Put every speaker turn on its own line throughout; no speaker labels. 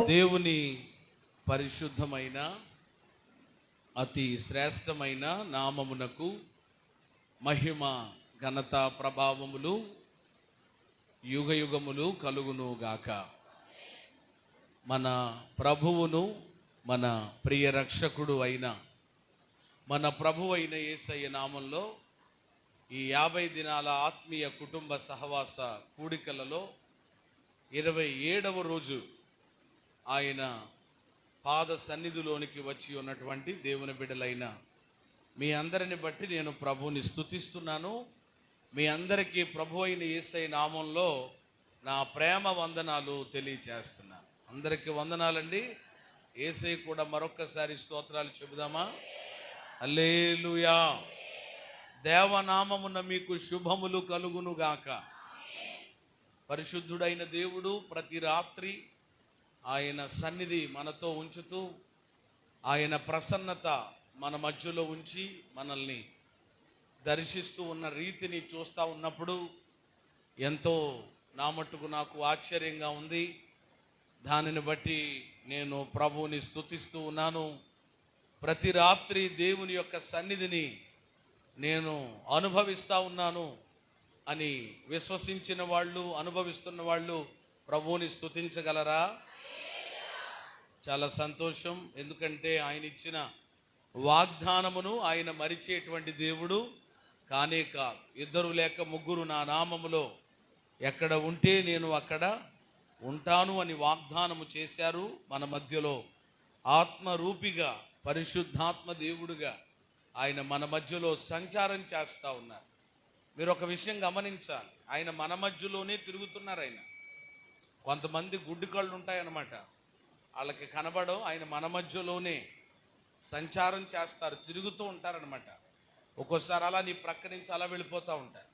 దేవుని పరిశుద్ధమైన అతి శ్రేష్టమైన నామమునకు మహిమ ఘనత ప్రభావములు యుగయుగములు కలుగును గాక. మన ప్రభువును మన ప్రియ రక్షకుడు అయిన మన ప్రభువు అయిన యేసయ్య నామంలో ఈ 50 దినాల ఆత్మీయ కుటుంబ సహవాస కూడికలలో 27వ రోజు ఆయన పాద సన్నిధిలోనికి వచ్చి ఉన్నటువంటి దేవుని బిడ్డలైన మీ అందరిని బట్టి నేను ప్రభువుని స్తుతిస్తున్నాను. మీ అందరికీ ప్రభు అయిన యేసయ్య నామంలో నా ప్రేమ వందనాలు తెలియచేస్తున్నాను. అందరికీ వందనాలండి. యేసయ్య కూడా మరొక్కసారి స్తోత్రాలు చెబుదామా? హల్లెలూయా. దేవనామమున మీకు శుభములు కలుగును గాక. పరిశుద్ధుడైన దేవుడు ప్రతి రాత్రి ఆయన సన్నిధి మనతో ఉంచుతూ ఆయన ప్రసన్నత మన మధ్యలో ఉంచి మనల్ని దర్శిస్తూ ఉన్న రీతిని చూస్తూ ఉన్నప్పుడు ఎంతో నా మట్టుకు నాకు ఆశ్చర్యంగా ఉంది. దానిని బట్టి నేను ప్రభువుని స్తుతిస్తూ ఉన్నాను. ప్రతి రాత్రి దేవుని యొక్క సన్నిధిని నేను అనుభవిస్తూ ఉన్నాను అని విశ్వసించిన వాళ్ళు, అనుభవిస్తున్న వాళ్ళు ప్రభువుని స్తుతించగలరా? చాలా సంతోషం. ఎందుకంటే ఆయన ఇచ్చిన వాగ్దానమును ఆయన మరిచేటువంటి దేవుడు కానే కాదు. 2 లేక 3 నా నామములో ఎక్కడ ఉంటే నేను అక్కడ ఉంటాను అని వాగ్దానము చేశారు. మన మధ్యలో ఆత్మరూపిగా పరిశుద్ధాత్మ దేవుడుగా ఆయన మన మధ్యలో సంచారం చేస్తూ ఉన్నారు. మీరు ఒక విషయం గమనించాలి, ఆయన మన మధ్యలోనే తిరుగుతున్నారు. ఆయన కొంతమంది గుడ్డి కళ్ళు ఉంటాయన్నమాట, వాళ్ళకి కనబడవు. ఆయన మన మధ్యలోనే సంచారం చేస్తారు, తిరుగుతూ ఉంటారనమాట. ఒక్కోసారి అలా నీ ప్రక్క నుంచి అలా వెళ్ళిపోతూ ఉంటారు,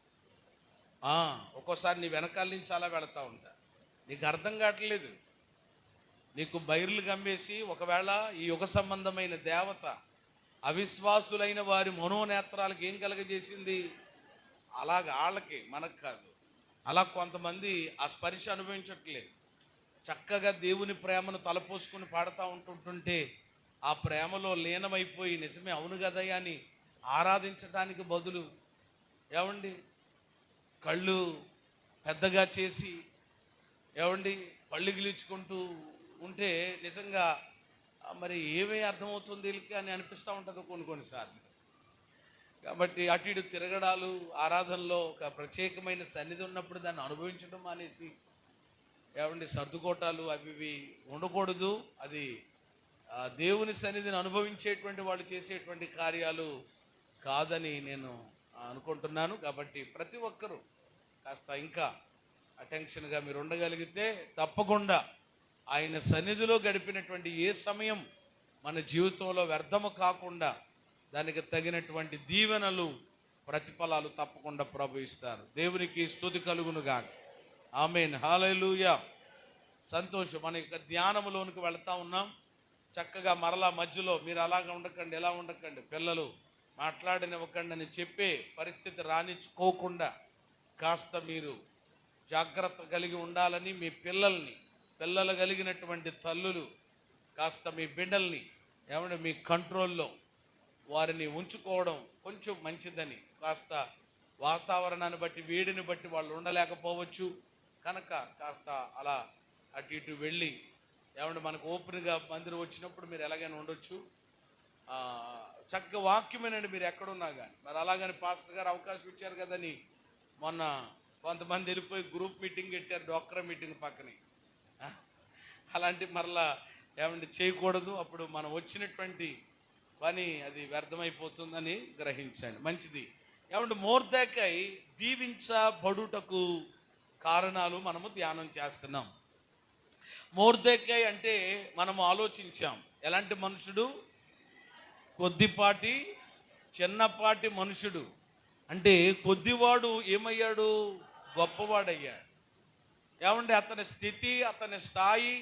ఒక్కోసారి నీ వెనకాల నుంచి అలా వెళుతూ ఉంటారు. నీకు అర్థం కావట్లేదు. నీకు బైర్లు గమ్మేసి ఒకవేళ ఈ యుగ సంబంధమైన దేవత అవిశ్వాసులైన వారి మనోనేత్రాలకు ఏం కలగజేసింది? అలాగ వాళ్ళకి, మనకు కాదు. అలా కొంతమంది ఆ స్పర్శ అనుభవించట్లేదు. చక్కగా దేవుని ప్రేమను తలపోసుకుని పాడుతూ ఉంటుంటే ఆ ప్రేమలో లీనమైపోయి నిజమే అవును కదయ్యా అని ఆరాధించడానికి బదులు ఏమండి కళ్ళు పెద్దగా చేసి ఏమండి పళ్ళు గిలుచుకుంటూ ఉంటే నిజంగా మరి ఏమీ అర్థమవుతుంది వీళ్ళకి అని అనిపిస్తూ ఉంటుంది కొన్నిసార్లు. కాబట్టి అటు ఇటు తిరగడాలు, ఆరాధనలో ఒక ప్రత్యేకమైన సన్నిధి ఉన్నప్పుడు దాన్ని అనుభవించడం అనేసి ఏమండి సర్దుకోటాలు అవి ఇవి ఉండకూడదు. అది దేవుని సన్నిధిని అనుభవించేటువంటి వాళ్ళు చేసేటువంటి కార్యాలు కాదని నేను అనుకుంటున్నాను. కాబట్టి ప్రతి ఒక్కరూ కాస్త ఇంకా అటెన్షన్గా మీరు ఉండగలిగితే తప్పకుండా ఆయన సన్నిధిలో గడిపినటువంటి ఏ సమయం మన జీవితంలో వ్యర్థము కాకుండా దానికి తగినటువంటి దీవెనలు, ప్రతిఫలాలు తప్పకుండా ప్రభు ఇస్తారు. దేవునికి స్తుతి కలుగునుగా. ఆమేన్. హల్లెలూయా. సంతోషం. మన యొక్క ధ్యానములోనికి వెళ్తా ఉన్నాం. చక్కగా మరలా మధ్యలో మీరు అలాగా ఉండకండి, ఎలా ఉండకండి, పిల్లలు మాట్లాడనివ్వకండి అని చెప్పే పరిస్థితి రానిచ్చుకోకుండా కాస్త మీరు జాగ్రత్త కలిగి ఉండాలని మీ పిల్లలు కలిగినటువంటి తల్లులు కాస్త మీ బిడ్డల్ని ఏమంటే మీ కంట్రోల్లో వారిని ఉంచుకోవడం కొంచెం మంచిదని. కాస్త వాతావరణాన్ని బట్టి, వేడిని బట్టి వాళ్ళు ఉండలేకపోవచ్చు కనుక కాస్త అలా అటు ఇటు వెళ్ళి ఏమంటే మనకు ఓపెన్గా మందిరం వచ్చినప్పుడు మీరు ఎలాగైనా ఉండొచ్చు. చక్కగా వాక్యమేనండి మీరు ఎక్కడున్నా కానీ. మరి అలాగని పాస్టర్ గారు అవకాశం ఇచ్చారు కదని మొన్న కొంతమంది వెళ్ళిపోయి గ్రూప్ మీటింగ్ పెట్టారు, డాక్టర్ మీటింగ్ పక్కనే. అలాంటి మరలా ఏమంటే చేయకూడదు. అప్పుడు మనం వచ్చినటువంటి పని అది వ్యర్థమైపోతుందని గ్రహించండి. మంచిది. ఏమంటే మొర్దెకై దీవించబడుటకు కారణాలు మనము ధ్యానం చేస్తున్నాం. మొర్దెకై అంటే మనము ఆలోచించాం, ఎలాంటి మనుషుడు? కొద్దిపాటి చిన్నపాటి మనుషుడు. అంటే కొద్దివాడు ఏమయ్యాడు? గొప్పవాడయ్యాడు. ఏమంటే అతని స్థితి, అతని స్థాయి,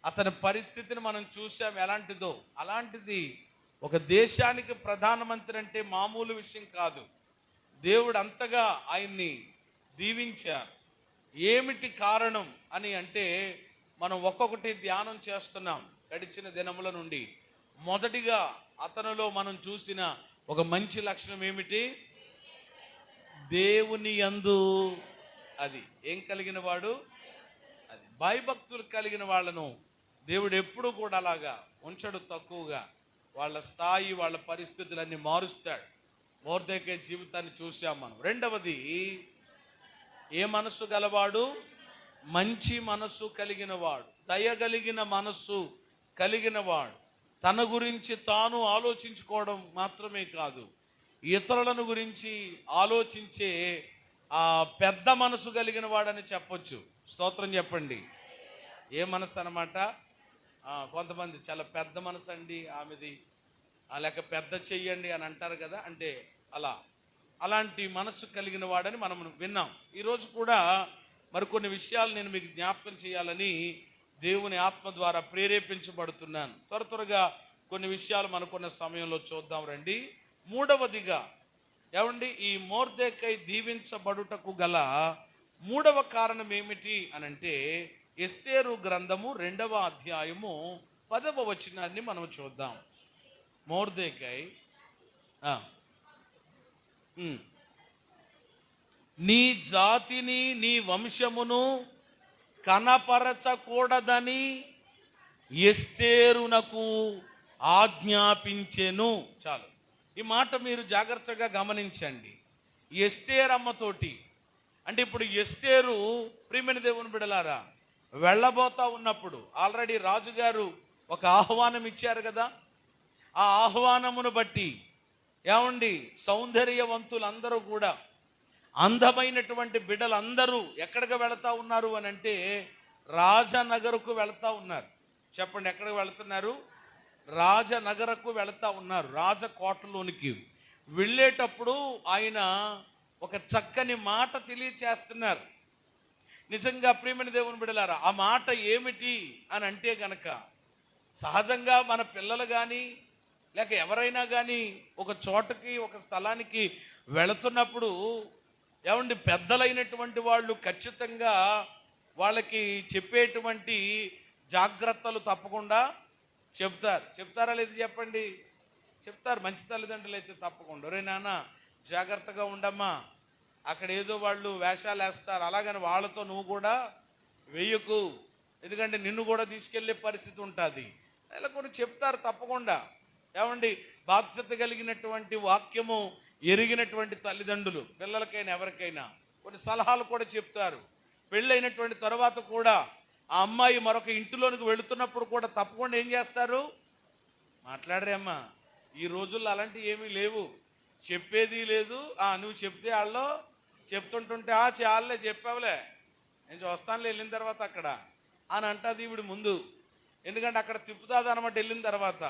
అతని పరిస్థితిని మనం చూసాం ఎలాంటిదో. అలాంటిది ఒక దేశానికి ప్రధానమంత్రి అంటే మామూలు విషయం కాదు. దేవుడు అంతగా ఆయన్ని దీవించారు. ఏమిటి కారణం అని అంటే మనం ఒక్కొక్కటి ధ్యానం చేస్తున్నాం గడిచిన దినముల నుండి. మొదటిగా అతనిలో మనం చూసిన ఒక మంచి లక్షణం ఏమిటి? దేవుని యందు అది ఏం కలిగిన వాడు? అది భయభక్తులు కలిగిన వాళ్ళను దేవుడు ఎప్పుడు కూడా అలాగా ఉంచడు తక్కువగా. వాళ్ళ స్థాయి, వాళ్ళ పరిస్థితులన్నీ మారుస్తాడు. మొర్దెకై జీవితాన్ని చూసాం మనం. రెండవది, ఏ మనస్సు గలవాడు? మంచి మనస్సు కలిగిన వాడు, దయగలిగిన మనస్సు కలిగిన వాడు. తన గురించి తాను ఆలోచించుకోవడం మాత్రమే కాదు, ఇతరులను గురించి ఆలోచించే ఆ పెద్ద మనసు కలిగిన వాడని చెప్పొచ్చు. స్తోత్రం చెప్పండి. ఏ మనసు అన్నమాట? కొంతమంది చాలా పెద్ద మనసు అండి ఆమెది, లేక పెద్ద చెయ్యండి అని అంటారు కదా, అంటే అలాంటి మనసు కలిగిన వాడని మనం విన్నాం. ఈరోజు కూడా మరికొన్ని విషయాలు నేను మీకు జ్ఞాపకం చేయాలని దేవుని ఆత్మ ద్వారా ప్రేరేపించబడుతున్నాను. త్వరగా కొన్ని విషయాలు మనకున్న సమయంలో చూద్దాం రండి. మూడవదిగా ఏమండి, ఈ మొర్దెకై దీవించబడుటకు గల మూడవ కారణం ఏమిటి అనంటే, ఎస్తేరు గ్రంథము 2వ అధ్యాయము 10వ వచనాన్ని మనం చూద్దాం. మొర్దెకై నీ జాతిని నీ వంశమును కనపరచకూడదని ఎస్తేరునకు ఆజ్ఞాపించెను. చాలు, ఈ మాట మీరు జాగ్రత్తగా గమనించండి. ఎస్తేరమ్మతోటి, అంటే ఇప్పుడు ఎస్తేరు ప్రియమైన దేవుని బిడ్డలారా వెళ్ళబోతా ఉన్నప్పుడు ఆల్రెడీ రాజుగారు ఒక ఆహ్వానం ఇచ్చారు కదా. ఆ ఆహ్వానమును బట్టి ఏమండి, సౌందర్యవంతులందరూ కూడా, అందమైనటువంటి బిడ్డలందరూ ఎక్కడికి వెళతా ఉన్నారు అని అంటే రాజనగరకు వెళతా ఉన్నారు. చెప్పండి, ఎక్కడికి వెళుతున్నారు? రాజనగరకు వెళతా ఉన్నారు. రాజకోటలోనికి వెళ్ళేటప్పుడు ఆయన ఒక చక్కని మాట తెలియచేస్తున్నారు. నిజంగా ప్రియమైన దేవుని బిడ్డలారా, ఆ మాట ఏమిటి అని అంటే గనక, సహజంగా మన పిల్లలు కానీ లేక ఎవరైనా కానీ ఒక చోటకి, ఒక స్థలానికి వెళుతున్నప్పుడు ఏమండి, పెద్దలైనటువంటి వాళ్ళు ఖచ్చితంగా వాళ్ళకి చెప్పేటువంటి జాగ్రత్తలు తప్పకుండా చెప్తారా లేదు చెప్పండి? చెప్తారు. మంచి తల్లిదండ్రులు అయితే తప్పకుండా, ఒరే నాన్న జాగ్రత్తగా ఉండమ్మా, అక్కడ ఏదో వాళ్ళు వేషాలు వేస్తారు, అలాగని వాళ్ళతో నువ్వు కూడా వెయ్యకు, ఎందుకంటే నిన్ను కూడా తీసుకెళ్లే పరిస్థితి ఉంటుంది, ఇలా కొన్ని చెప్తారు తప్పకుండా. ఏమండి, బాధ్యత కలిగినటువంటి వాక్యము ఎరిగినటువంటి తల్లిదండ్రులు పిల్లలకైనా ఎవరికైనా కొన్ని సలహాలు కూడా చెప్తారు. పెళ్ళైనటువంటి తర్వాత కూడా ఆ అమ్మాయి మరొక ఇంటిలోనికి వెళుతున్నప్పుడు కూడా తప్పకుండా ఏం చేస్తారు? మాట్లాడరే అమ్మా. ఈ రోజుల్లో అలాంటివి ఏమీ లేవు, చెప్పేది లేదు. నువ్వు చెప్తే వాళ్ళు చెప్తుంటుంటే చాలే చెప్పావులే, నేను చూస్తానులే వెళ్ళిన తర్వాత అక్కడ అని అంటుంది ఈవిడ ముందు. ఎందుకంటే అక్కడ తిప్పుతుంది అనమాట వెళ్ళిన తర్వాత.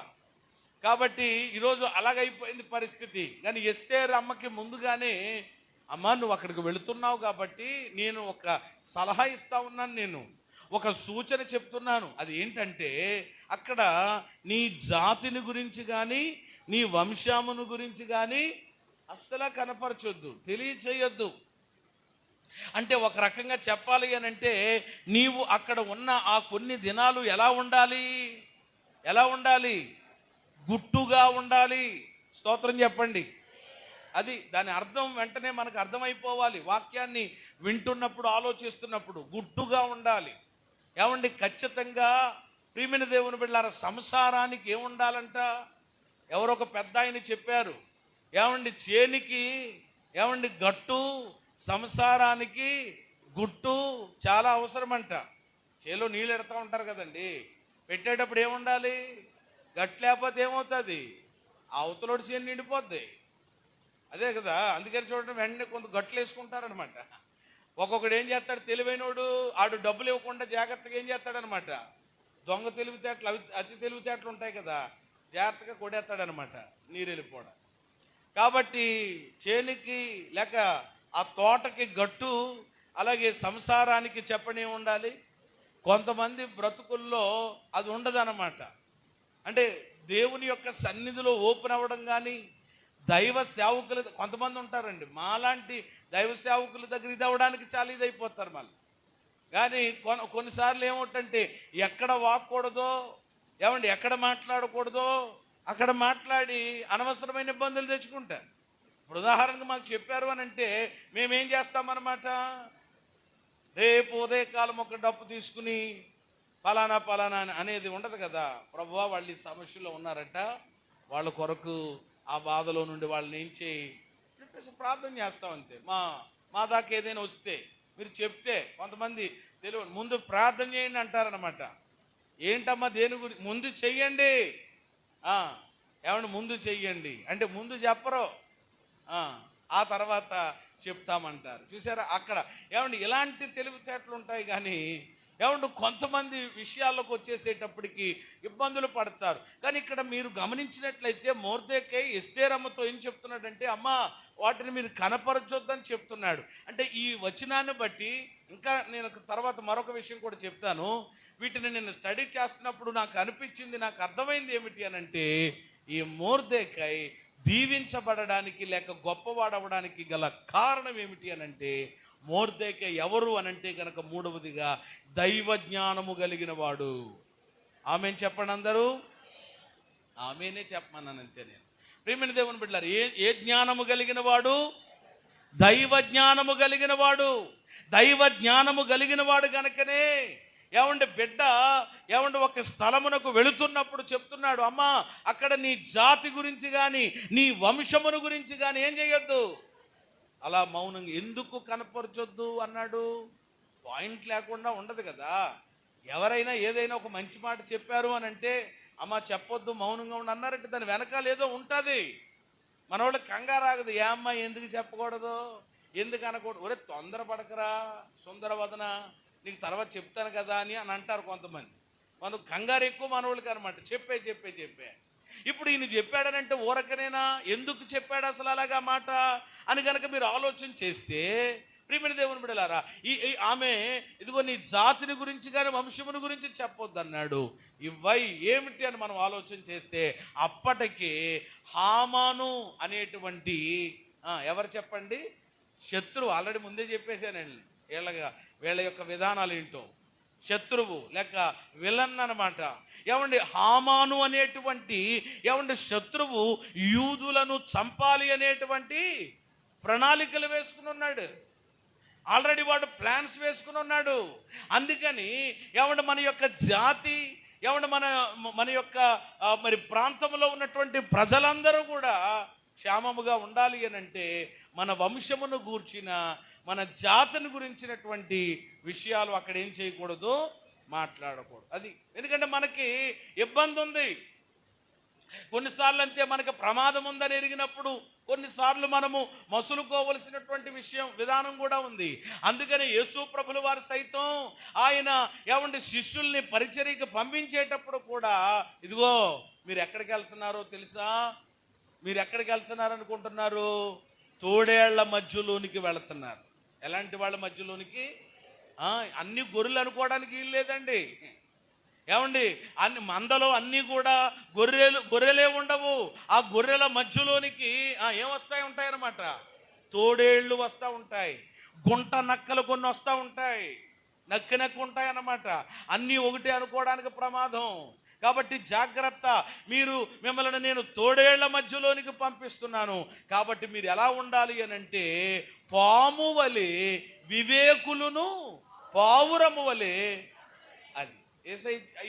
కాబట్టి ఈరోజు అలాగైపోయింది పరిస్థితి. కానీ ఎస్తేరు అమ్మకి ముందుగానే, అమ్మ నువ్వు అక్కడికి వెళుతున్నావు కాబట్టి నేను ఒక సలహా ఇస్తా ఉన్నాను, నేను ఒక సూచన చెప్తున్నాను. అది ఏంటంటే, అక్కడ నీ జాతిని గురించి కానీ నీ వంశమును గురించి కానీ అస్సలు కనపరచొద్దు, తెలియచేయొద్దు. అంటే ఒక రకంగా చెప్పాలి అని అంటే, నీవు అక్కడ ఉన్న ఆ కొన్ని దినాలు ఎలా ఉండాలి? గుట్టుగా ఉండాలి. స్తోత్రం చెప్పండి. అది దాని అర్థం వెంటనే మనకు అర్థమైపోవాలి. వాక్యాన్ని వింటున్నప్పుడు, ఆలోచిస్తున్నప్పుడు గుట్టుగా ఉండాలి. ఏమండి, ఖచ్చితంగా ప్రియమైన దేవుని బిడ్డలారా, సంసారానికి ఏముండాలంట? ఎవరో ఒక పెద్ద ఆయన చెప్పారు, ఏమండి, చేనికి ఏమండి గట్టు, సంసారానికి గుట్టు చాలా అవసరమంట. చేలో నీళ్ళు ఎడతా ఉంటారు కదండి, పెట్టేటప్పుడు ఏముండాలి? గట్టు లేకపోతే ఏమవుతుంది? అవతలోడి చేను నిండిపోద్ది. అదే కదా, అందుకని చూడండి వెంటనే కొంత గట్లు వేసుకుంటారనమాట. ఒక్కొక్కడు ఏం చేస్తాడు, తెలివైనోడు, ఆడు డబ్బులు ఇవ్వకుండా జాగ్రత్తగా ఏం చేస్తాడనమాట, దొంగ తెలివితేటలు, అతి తెలివితేటలు ఉంటాయి కదా, జాగ్రత్తగా కొడేస్తాడనమాట నీరు వెళ్ళిపోవడం. కాబట్టి చేనికి లేక ఆ తోటకి గట్టు, అలాగే సంసారానికి చెప్పని ఉండాలి. కొంతమంది బ్రతుకుల్లో అది ఉండదన్నమాట. అంటే దేవుని యొక్క సన్నిధిలో ఓపెన్ అవ్వడం కానీ, దైవ సేవకులు కొంతమంది ఉంటారండి, మాలాంటి దైవ సేవకుల దగ్గర ఇది అవ్వడానికి చాలా ఇదైపోతారు మళ్ళీ. కానీ కొన్నిసార్లు ఏమిటంటే ఎక్కడ వాక్కూడదో, ఏమండి ఎక్కడ మాట్లాడకూడదో అక్కడ మాట్లాడి అనవసరమైన ఇబ్బందులు తెచ్చుకుంటారు. ఇప్పుడు ఉదాహరణకు మాకు చెప్పారు అని అంటే మేమేం చేస్తామన్నమాట, రేపు ఉదయకాలం ఒక డప్పు తీసుకుని పలానా పలానా అనేది ఉండదు కదా. ప్రభువా వాళ్ళు ఈ సమస్యలో ఉన్నారట, వాళ్ళ కొరకు ఆ బాధలో నుండి వాళ్ళని ఏం చేయి చెప్పేసి ప్రార్థన చేస్తాం అంతే. మా దాకా ఏదైనా వస్తే మీరు చెప్తే కొంతమంది తెలియదు, ముందు ప్రార్థన చేయండి అంటారనమాట. ఏంటమ్మా దేని గురించి? ముందు చెయ్యండి. ఏమంటే ముందు చెయ్యండి అంటే ముందు చెప్పరు, ఆ తర్వాత చెప్తామంటారు. చూసారా అక్కడ ఏమంటే ఇలాంటి తెలివితేటలు ఉంటాయి. కానీ ఏమంటే కొంతమంది విషయాల్లోకి వచ్చేసేటప్పటికి ఇబ్బందులు పడతారు. కానీ ఇక్కడ మీరు గమనించినట్లయితే మొర్దెకై ఎస్తేరమ్మతో ఏం చెప్తున్నాడంటే, అమ్మా వాటిని మీరు కనపరచొద్దని చెప్తున్నాడు. అంటే ఈ వచనాన్ని బట్టి ఇంకా నేను తర్వాత మరొక విషయం కూడా చెప్తాను. వీటిని నేను స్టడీ చేస్తున్నప్పుడు నాకు అనిపించింది, నాకు అర్థమైంది ఏమిటి అని అంటే, ఈ మొర్దెకై దీవించబడడానికి లేక గొప్పవాడవడానికి గల కారణం ఏమిటి అని అంటే, మొర్దెకై ఎవరు అనంటే కనుక మూడవదిగా దైవ జ్ఞానము కలిగిన వాడు. ఆమెను చెప్పండి అందరూ, ఆమెనే చెప్పమన్నాను అంతే నేను. ప్రియమైన దేవుని బిడ్డలారా, ఏ జ్ఞానము కలిగిన వాడు? దైవ జ్ఞానము కలిగిన వాడు. దైవ జ్ఞానము కలిగిన వాడు గనుకనే ఏమంటే బిడ్డ ఏమంటే ఒక స్థలమునకు వెళుతున్నప్పుడు చెప్తున్నాడు, అమ్మా అక్కడ నీ జాతి గురించి కానీ నీ వంశమును గురించి కానీ ఏం చేయొద్దు, అలా మౌనంగా ఎందుకు కనపరచొద్దు అన్నాడు. పాయింట్ లేకుండా ఉండదు కదా. ఎవరైనా ఏదైనా ఒక మంచి మాట చెప్పారు అని అంటే, అమ్మ చెప్పొద్దు మౌనంగా ఉండి అన్నారంటే దాని వెనకాల ఏదో ఉంటుంది. మన వాళ్ళకి కంగారు ఆగదు, ఏ అమ్మ ఎందుకు చెప్పకూడదు, ఎందుకు అనకూడదు, ఒరే తొందరపడకరా సుందరవదన, నీకు తర్వాత చెప్తాను కదా అని అంటారు కొంతమంది. మనకు కంగారు ఎక్కువ మనోళ్ళకి అనమాట. చెప్పే ఇప్పుడు ఈయన చెప్పాడనంటే ఊరకనేనా, ఎందుకు చెప్పాడు అసలు అలాగా మాట అని కనుక మీరు ఆలోచన చేస్తే, ప్రియమైన దేవుని బిడ్డలారా, ఆమె ఇదిగో నీ జాతిని గురించి కానీ వంశముని గురించి చెప్పొద్దు అన్నాడు. ఇవై ఏమిటి అని మనం ఆలోచన చేస్తే అప్పటికి హామాను అనేటువంటి ఎవరు చెప్పండి, శత్రువు. ఆల్రెడీ ముందే చెప్పేశానండి వీళ్ళ యొక్క విధానాలు ఏంటో. శత్రువు లేక విలన్ అనమాట. ఏమండి హామాను అనేటువంటి ఏమండి శత్రువు యూదులను చంపాలి అనేటువంటి ప్రణాళికలు వేసుకుని ఉన్నాడు. ఆల్రెడీ వాడు ప్లాన్స్ వేసుకుని ఉన్నాడు. అందుకని ఏమంటే మన యొక్క జాతి ఏమంటే మన యొక్క మరి ప్రాంతంలో ఉన్నటువంటి ప్రజలందరూ కూడా క్షేమముగా ఉండాలి అని అంటే మన వంశమును గూర్చిన మన జాతిని గురించినటువంటి విషయాలు అక్కడ ఏం చేయకూడదు, మాట్లాడకూడదు. అది ఎందుకంటే మనకి ఇబ్బంది ఉంది. కొన్నిసార్లు అంతే మనకు ప్రమాదం ఉందని ఎరిగినప్పుడు కొన్నిసార్లు మనము మసులుకోవలసినటువంటి విధానం కూడా ఉంది. అందుకని యేసు ప్రభుల వారు సైతం ఆయన ఏమంటే శిష్యుల్ని పరిచర్యకి పంపించేటప్పుడు కూడా ఇదిగో మీరు ఎక్కడికి వెళ్తున్నారో తెలుసా, మీరు ఎక్కడికి వెళ్తున్నారు అనుకుంటున్నారు, తోడేళ్ల మధ్యలోనికి వెళుతున్నారు. ఎలాంటి వాళ్ళ మధ్యలోనికి? అన్ని గొర్రెలు అనుకోవడానికి వీలు లేదండి. ఏమండి అన్ని మందలో అన్నీ కూడా గొర్రెలే ఉండవు. ఆ గొర్రెల మధ్యలోనికి ఉంటాయన్నమాట, తోడేళ్ళు వస్తూ ఉంటాయి, గుంట నక్కలు కొన్ని వస్తూ ఉంటాయి, నక్కి ఉంటాయి అన్నమాట. అన్నీ ఒకటి అనుకోవడానికి ప్రమాదం. కాబట్టి జాగ్రత్త, మిమ్మల్ని నేను తోడేళ్ల మధ్యలోనికి పంపిస్తున్నాను. కాబట్టి మీరు ఎలా ఉండాలి అని అంటే పాము వలె వివేకులను పావురము వలె. అది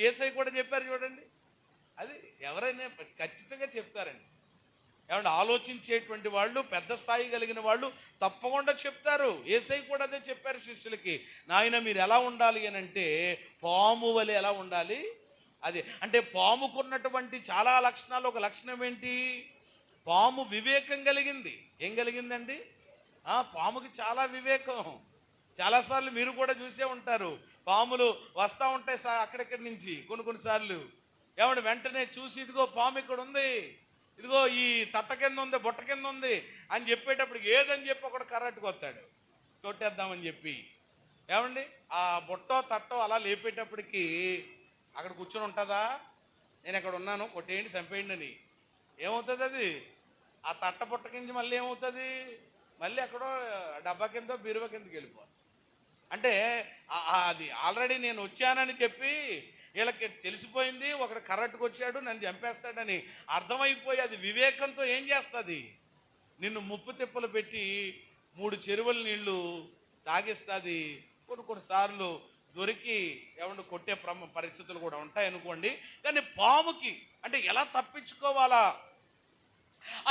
ఏసై కూడా చెప్పారు చూడండి. అది ఎవరైనా ఖచ్చితంగా చెప్తారండి. ఏమంటే ఆలోచించేటువంటి వాళ్ళు, పెద్ద స్థాయి కలిగిన వాళ్ళు తప్పకుండా చెప్తారు. ఏసై కూడా అదే చెప్పారు శిష్యులకి, నాయన మీరు ఎలా ఉండాలి అని అంటే పాము వలె ఎలా ఉండాలి. అది అంటే పాముకున్నటువంటి చాలా లక్షణాలు ఒక లక్షణం ఏంటి, పాము వివేకం కలిగింది. ఏం కలిగిందండి? పాముకి చాలా వివేకం. చాలాసార్లు మీరు కూడా చూసే ఉంటారు, పాములు వస్తూ ఉంటాయి అక్కడెక్కడి నుంచి కొన్నిసార్లు. ఏమంటే వెంటనే చూసి ఇదిగో పాము ఇక్కడ ఉంది, ఇదిగో ఈ తట్ట కింద ఉంది, బుట్ట కింద ఉంది అని చెప్పేటప్పుడు ఏదని చెప్పి ఒకడు కర్రట్టుకు వస్తాడు కొట్టేద్దామని చెప్పి. ఏమండి ఆ బుట్టో తట్టో అలా లేపేటప్పటికి అక్కడ కూర్చొని ఉంటుందా, నేను ఎక్కడ ఉన్నాను కొట్టేయండి చంపేయండి అని. ఏమవుతుంది? అది ఆ తట్టపుట్ట కింద మళ్ళీ ఏమవుతుంది, మళ్ళీ ఎక్కడో డబ్బా కింద బీరువా కిందకి వెళ్ళిపోతుంది. అంటే అది ఆల్రెడీ నేను వచ్చానని చెప్పి వీళ్ళకి తెలిసిపోయింది, ఒకడు కరెక్ట్గా వచ్చాడు నన్ను చంపేస్తాడని అర్థమైపోయి అది వివేకంతో ఏం చేస్తుంది, నిన్ను ముప్పు తిప్పలు పెట్టి 3 చెరువుల నీళ్లు తాగిస్తుంది. కొన్నిసార్లు దొరికి ఏమన్నా కొట్టే పరిస్థితులు కూడా ఉంటాయనుకోండి. కానీ పాముకి అంటే ఎలా తప్పించుకోవాలా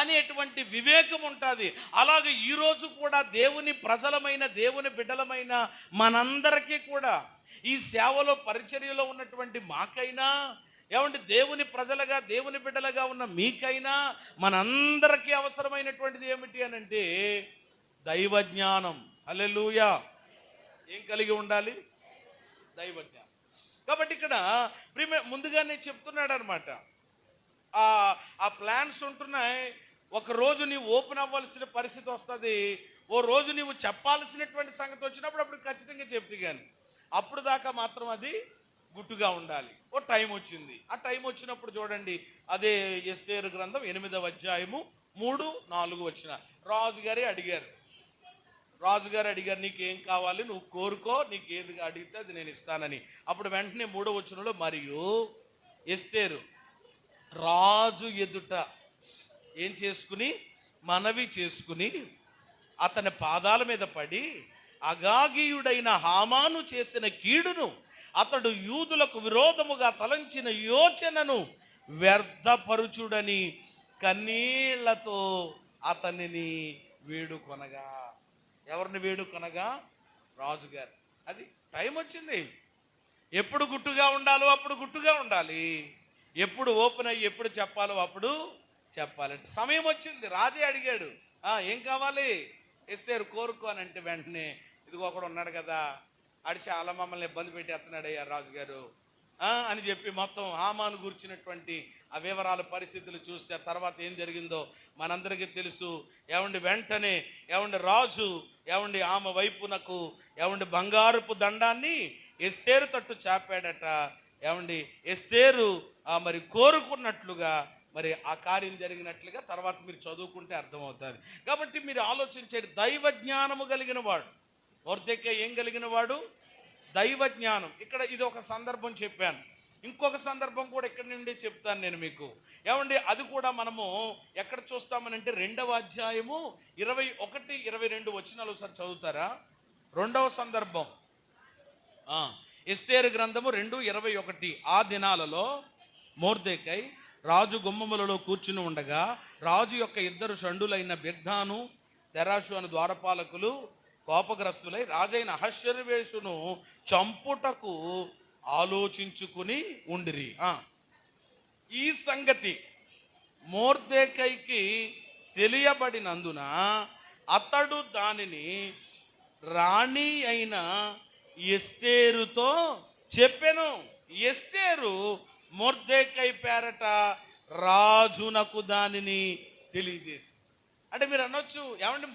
అనేటువంటి వివేకం ఉంటుంది. అలాగే ఈరోజు కూడా దేవుని ప్రజలమైన దేవుని బిడ్డలమైన మనందరికీ కూడా ఈ సేవలో పరిచర్యలో ఉన్నటువంటి మాకైనా ఏమంటే దేవుని ప్రజలుగా దేవుని బిడ్డలుగా ఉన్న మీకైనా మనందరికీ అవసరమైనటువంటిది ఏమిటి అని అంటే దైవజ్ఞానం. హల్లెలూయా. ఏం కలిగి ఉండాలి? దైవజ్ఞానం. కాబట్టి ఇక్కడ ముందుగానే చెప్తున్నాడు అనమాట, ఆ ప్లాన్స్ ఉంటున్నాయి. ఒక రోజు నీవు ఓపెన్ అవ్వాల్సిన పరిస్థితి వస్తుంది, ఓ రోజు నీవు చెప్పాల్సినటువంటి సంగతి వచ్చినప్పుడు అప్పుడు ఖచ్చితంగా చెప్తే కానీ అప్పుడు దాకా మాత్రం అది గుట్టుగా ఉండాలి. ఓ టైం వచ్చింది, ఆ టైం వచ్చినప్పుడు చూడండి, అదే ఎస్తేరు గ్రంథం 8వ అధ్యాయము 3-4 వచ్చిన రాజుగారు అడిగారు నీకేం కావాలి, నువ్వు కోరుకో, నీకు ఏది అడిగితే అది నేను ఇస్తానని. అప్పుడు వెంటనే 3వ వచనంలో మరియు ఎస్తేరు రాజు ఎదుట ఏం చేసుకుని మనవి చేసుకుని అతని పాదాల మీద పడి అగాగీయుడైన హామాను చేసిన కీడును అతడు యూదులకు విరోధముగా తలంచిన యోచనను వ్యర్థపరుచుడని కన్నీళ్లతో అతనిని వేడుకొనగా. ఎవరిని వేడుకొనగా? రాజుగారు. అది టైం వచ్చింది. ఎప్పుడు గుట్టుగా ఉండాలో అప్పుడు గుట్టుగా ఉండాలి, ఎప్పుడు ఓపెన్ అయ్యి ఎప్పుడు చెప్పాలో అప్పుడు చెప్పాలంటే సమయం వచ్చింది. రాజే అడిగాడు, ఏం కావాలి? ఎస్తేరు కోరుకో అని అంటే వెంటనే ఇదిగో ఒకడు ఉన్నాడు కదా, ఆడి చాలా మమ్మల్ని ఇబ్బంది పెట్టేస్తున్నాడు అయ్యా రాజుగారు అని చెప్పి మొత్తం హామాను గురించినటువంటి ఆ వివరాల పరిస్థితులు చూస్తే తర్వాత ఏం జరిగిందో మనందరికీ తెలుసు. వెంటనే రాజు ఆమె వైపునకు బంగారపు దండాన్ని ఎస్తేరు తట్టు చాపాడట. ఎస్తేరు మరి కోరుకున్నట్లుగా మరి ఆ కార్యం జరిగినట్లుగా తర్వాత మీరు చదువుకుంటే అర్థమవుతుంది. కాబట్టి మీరు ఆలోచించేది దైవ జ్ఞానము కలిగిన వాడు. మొర్దెకై ఏం కలిగిన వాడు? దైవ జ్ఞానం. ఇక్కడ ఇది ఒక సందర్భం చెప్పాను, ఇంకొక సందర్భం కూడా ఇక్కడ నుండి చెప్తాను నేను మీకు. అది కూడా మనము ఎక్కడ చూస్తామనంటే 2వ అధ్యాయము 21-22 వచనాలు ఒకసారి చదువుతారా? 2వ సందర్భం ఎస్తేరు గ్రంథము 2:21. ఆ దినాలలో మొర్దెకై రాజు గుమ్మములలో కూర్చుని ఉండగా రాజు యొక్క 2 షండులైన బిగ్ధాను తెరాషు అను ద్వారపాలకులు కోపగ్రస్తులై రాజైన అహష్వేరోషును చంపుటకు ఆలోచించుకుని ఉండిరి. ఈ సంగతి మొర్దెకైకి తెలియబడినందున అతడు దానిని రాణి అయిన ఎస్తేరుతో చెప్పెను. ఎస్తేరు మొర్దెకై పేరట రాజునకు దానిని తెలియజేసి. అంటే మీరు అనొచ్చు,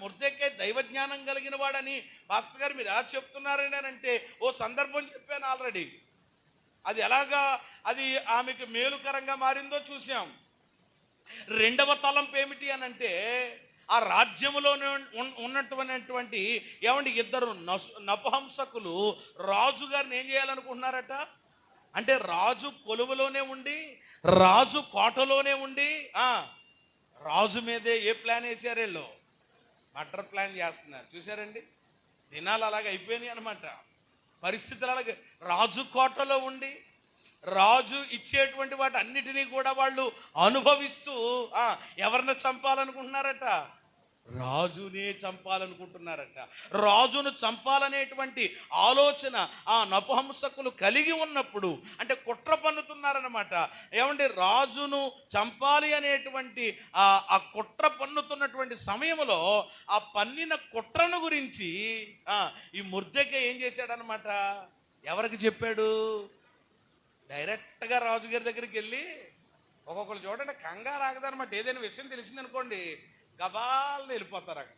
మొర్దెకై దైవజ్ఞానం కలిగిన వాడని పాస్టర్ గారు మీరు ఎలా చెప్తున్నారని అంటే, ఓ సందర్భం చెప్పాను ఆల్రెడీ. అది ఎలాగా అది ఆమెకు మేలుకరంగా మారిందో చూసాం. 2వ తలంపు ఏమిటి అని అంటే, ఆ రాజ్యములోనే ఉన్నటువంటి 2 నపుంసకులు రాజుగారిని ఏం చేయాలనుకుంటున్నారట అంటే, రాజు కొలువులోనే ఉండి రాజు కోటలోనే ఉండి రాజు మీదే ఏ ప్లాన్ వేసారు వీళ్ళు? మర్డర్ ప్లాన్ చేస్తున్నారు. చూసారండి, దినాలు అలాగే అయిపోయినాయి అనమాట, పరిస్థితులు అలాగే. రాజు కోటలో ఉండి రాజు ఇచ్చేటువంటి వాటి అన్నిటినీ కూడా వాళ్ళు అనుభవిస్తూ ఎవరిని చంపాలనుకుంటున్నారట? రాజునే చంపాలనుకుంటున్నారట. రాజును చంపాలనేటువంటి ఆలోచన ఆ నపుంసకులు కలిగి ఉన్నప్పుడు అంటే కుట్ర పన్నుతున్నారనమాట. రాజును చంపాలి అనేటువంటి ఆ కుట్ర పన్నుతున్నటువంటి సమయంలో ఆ పన్నిన కుట్రను గురించి ఈ మొర్దెకై ఏం చేశాడనమాట? ఎవరికి చెప్పాడు? డైరెక్ట్గా రాజుగారి దగ్గరికి వెళ్ళి, ఒక్కొక్కరు చూడండి కంగారు ఆగదనమాట. ఏదైనా విషయం తెలిసిందనుకోండి గబాల్ని వెళ్ళిపోతారు. అక్కడ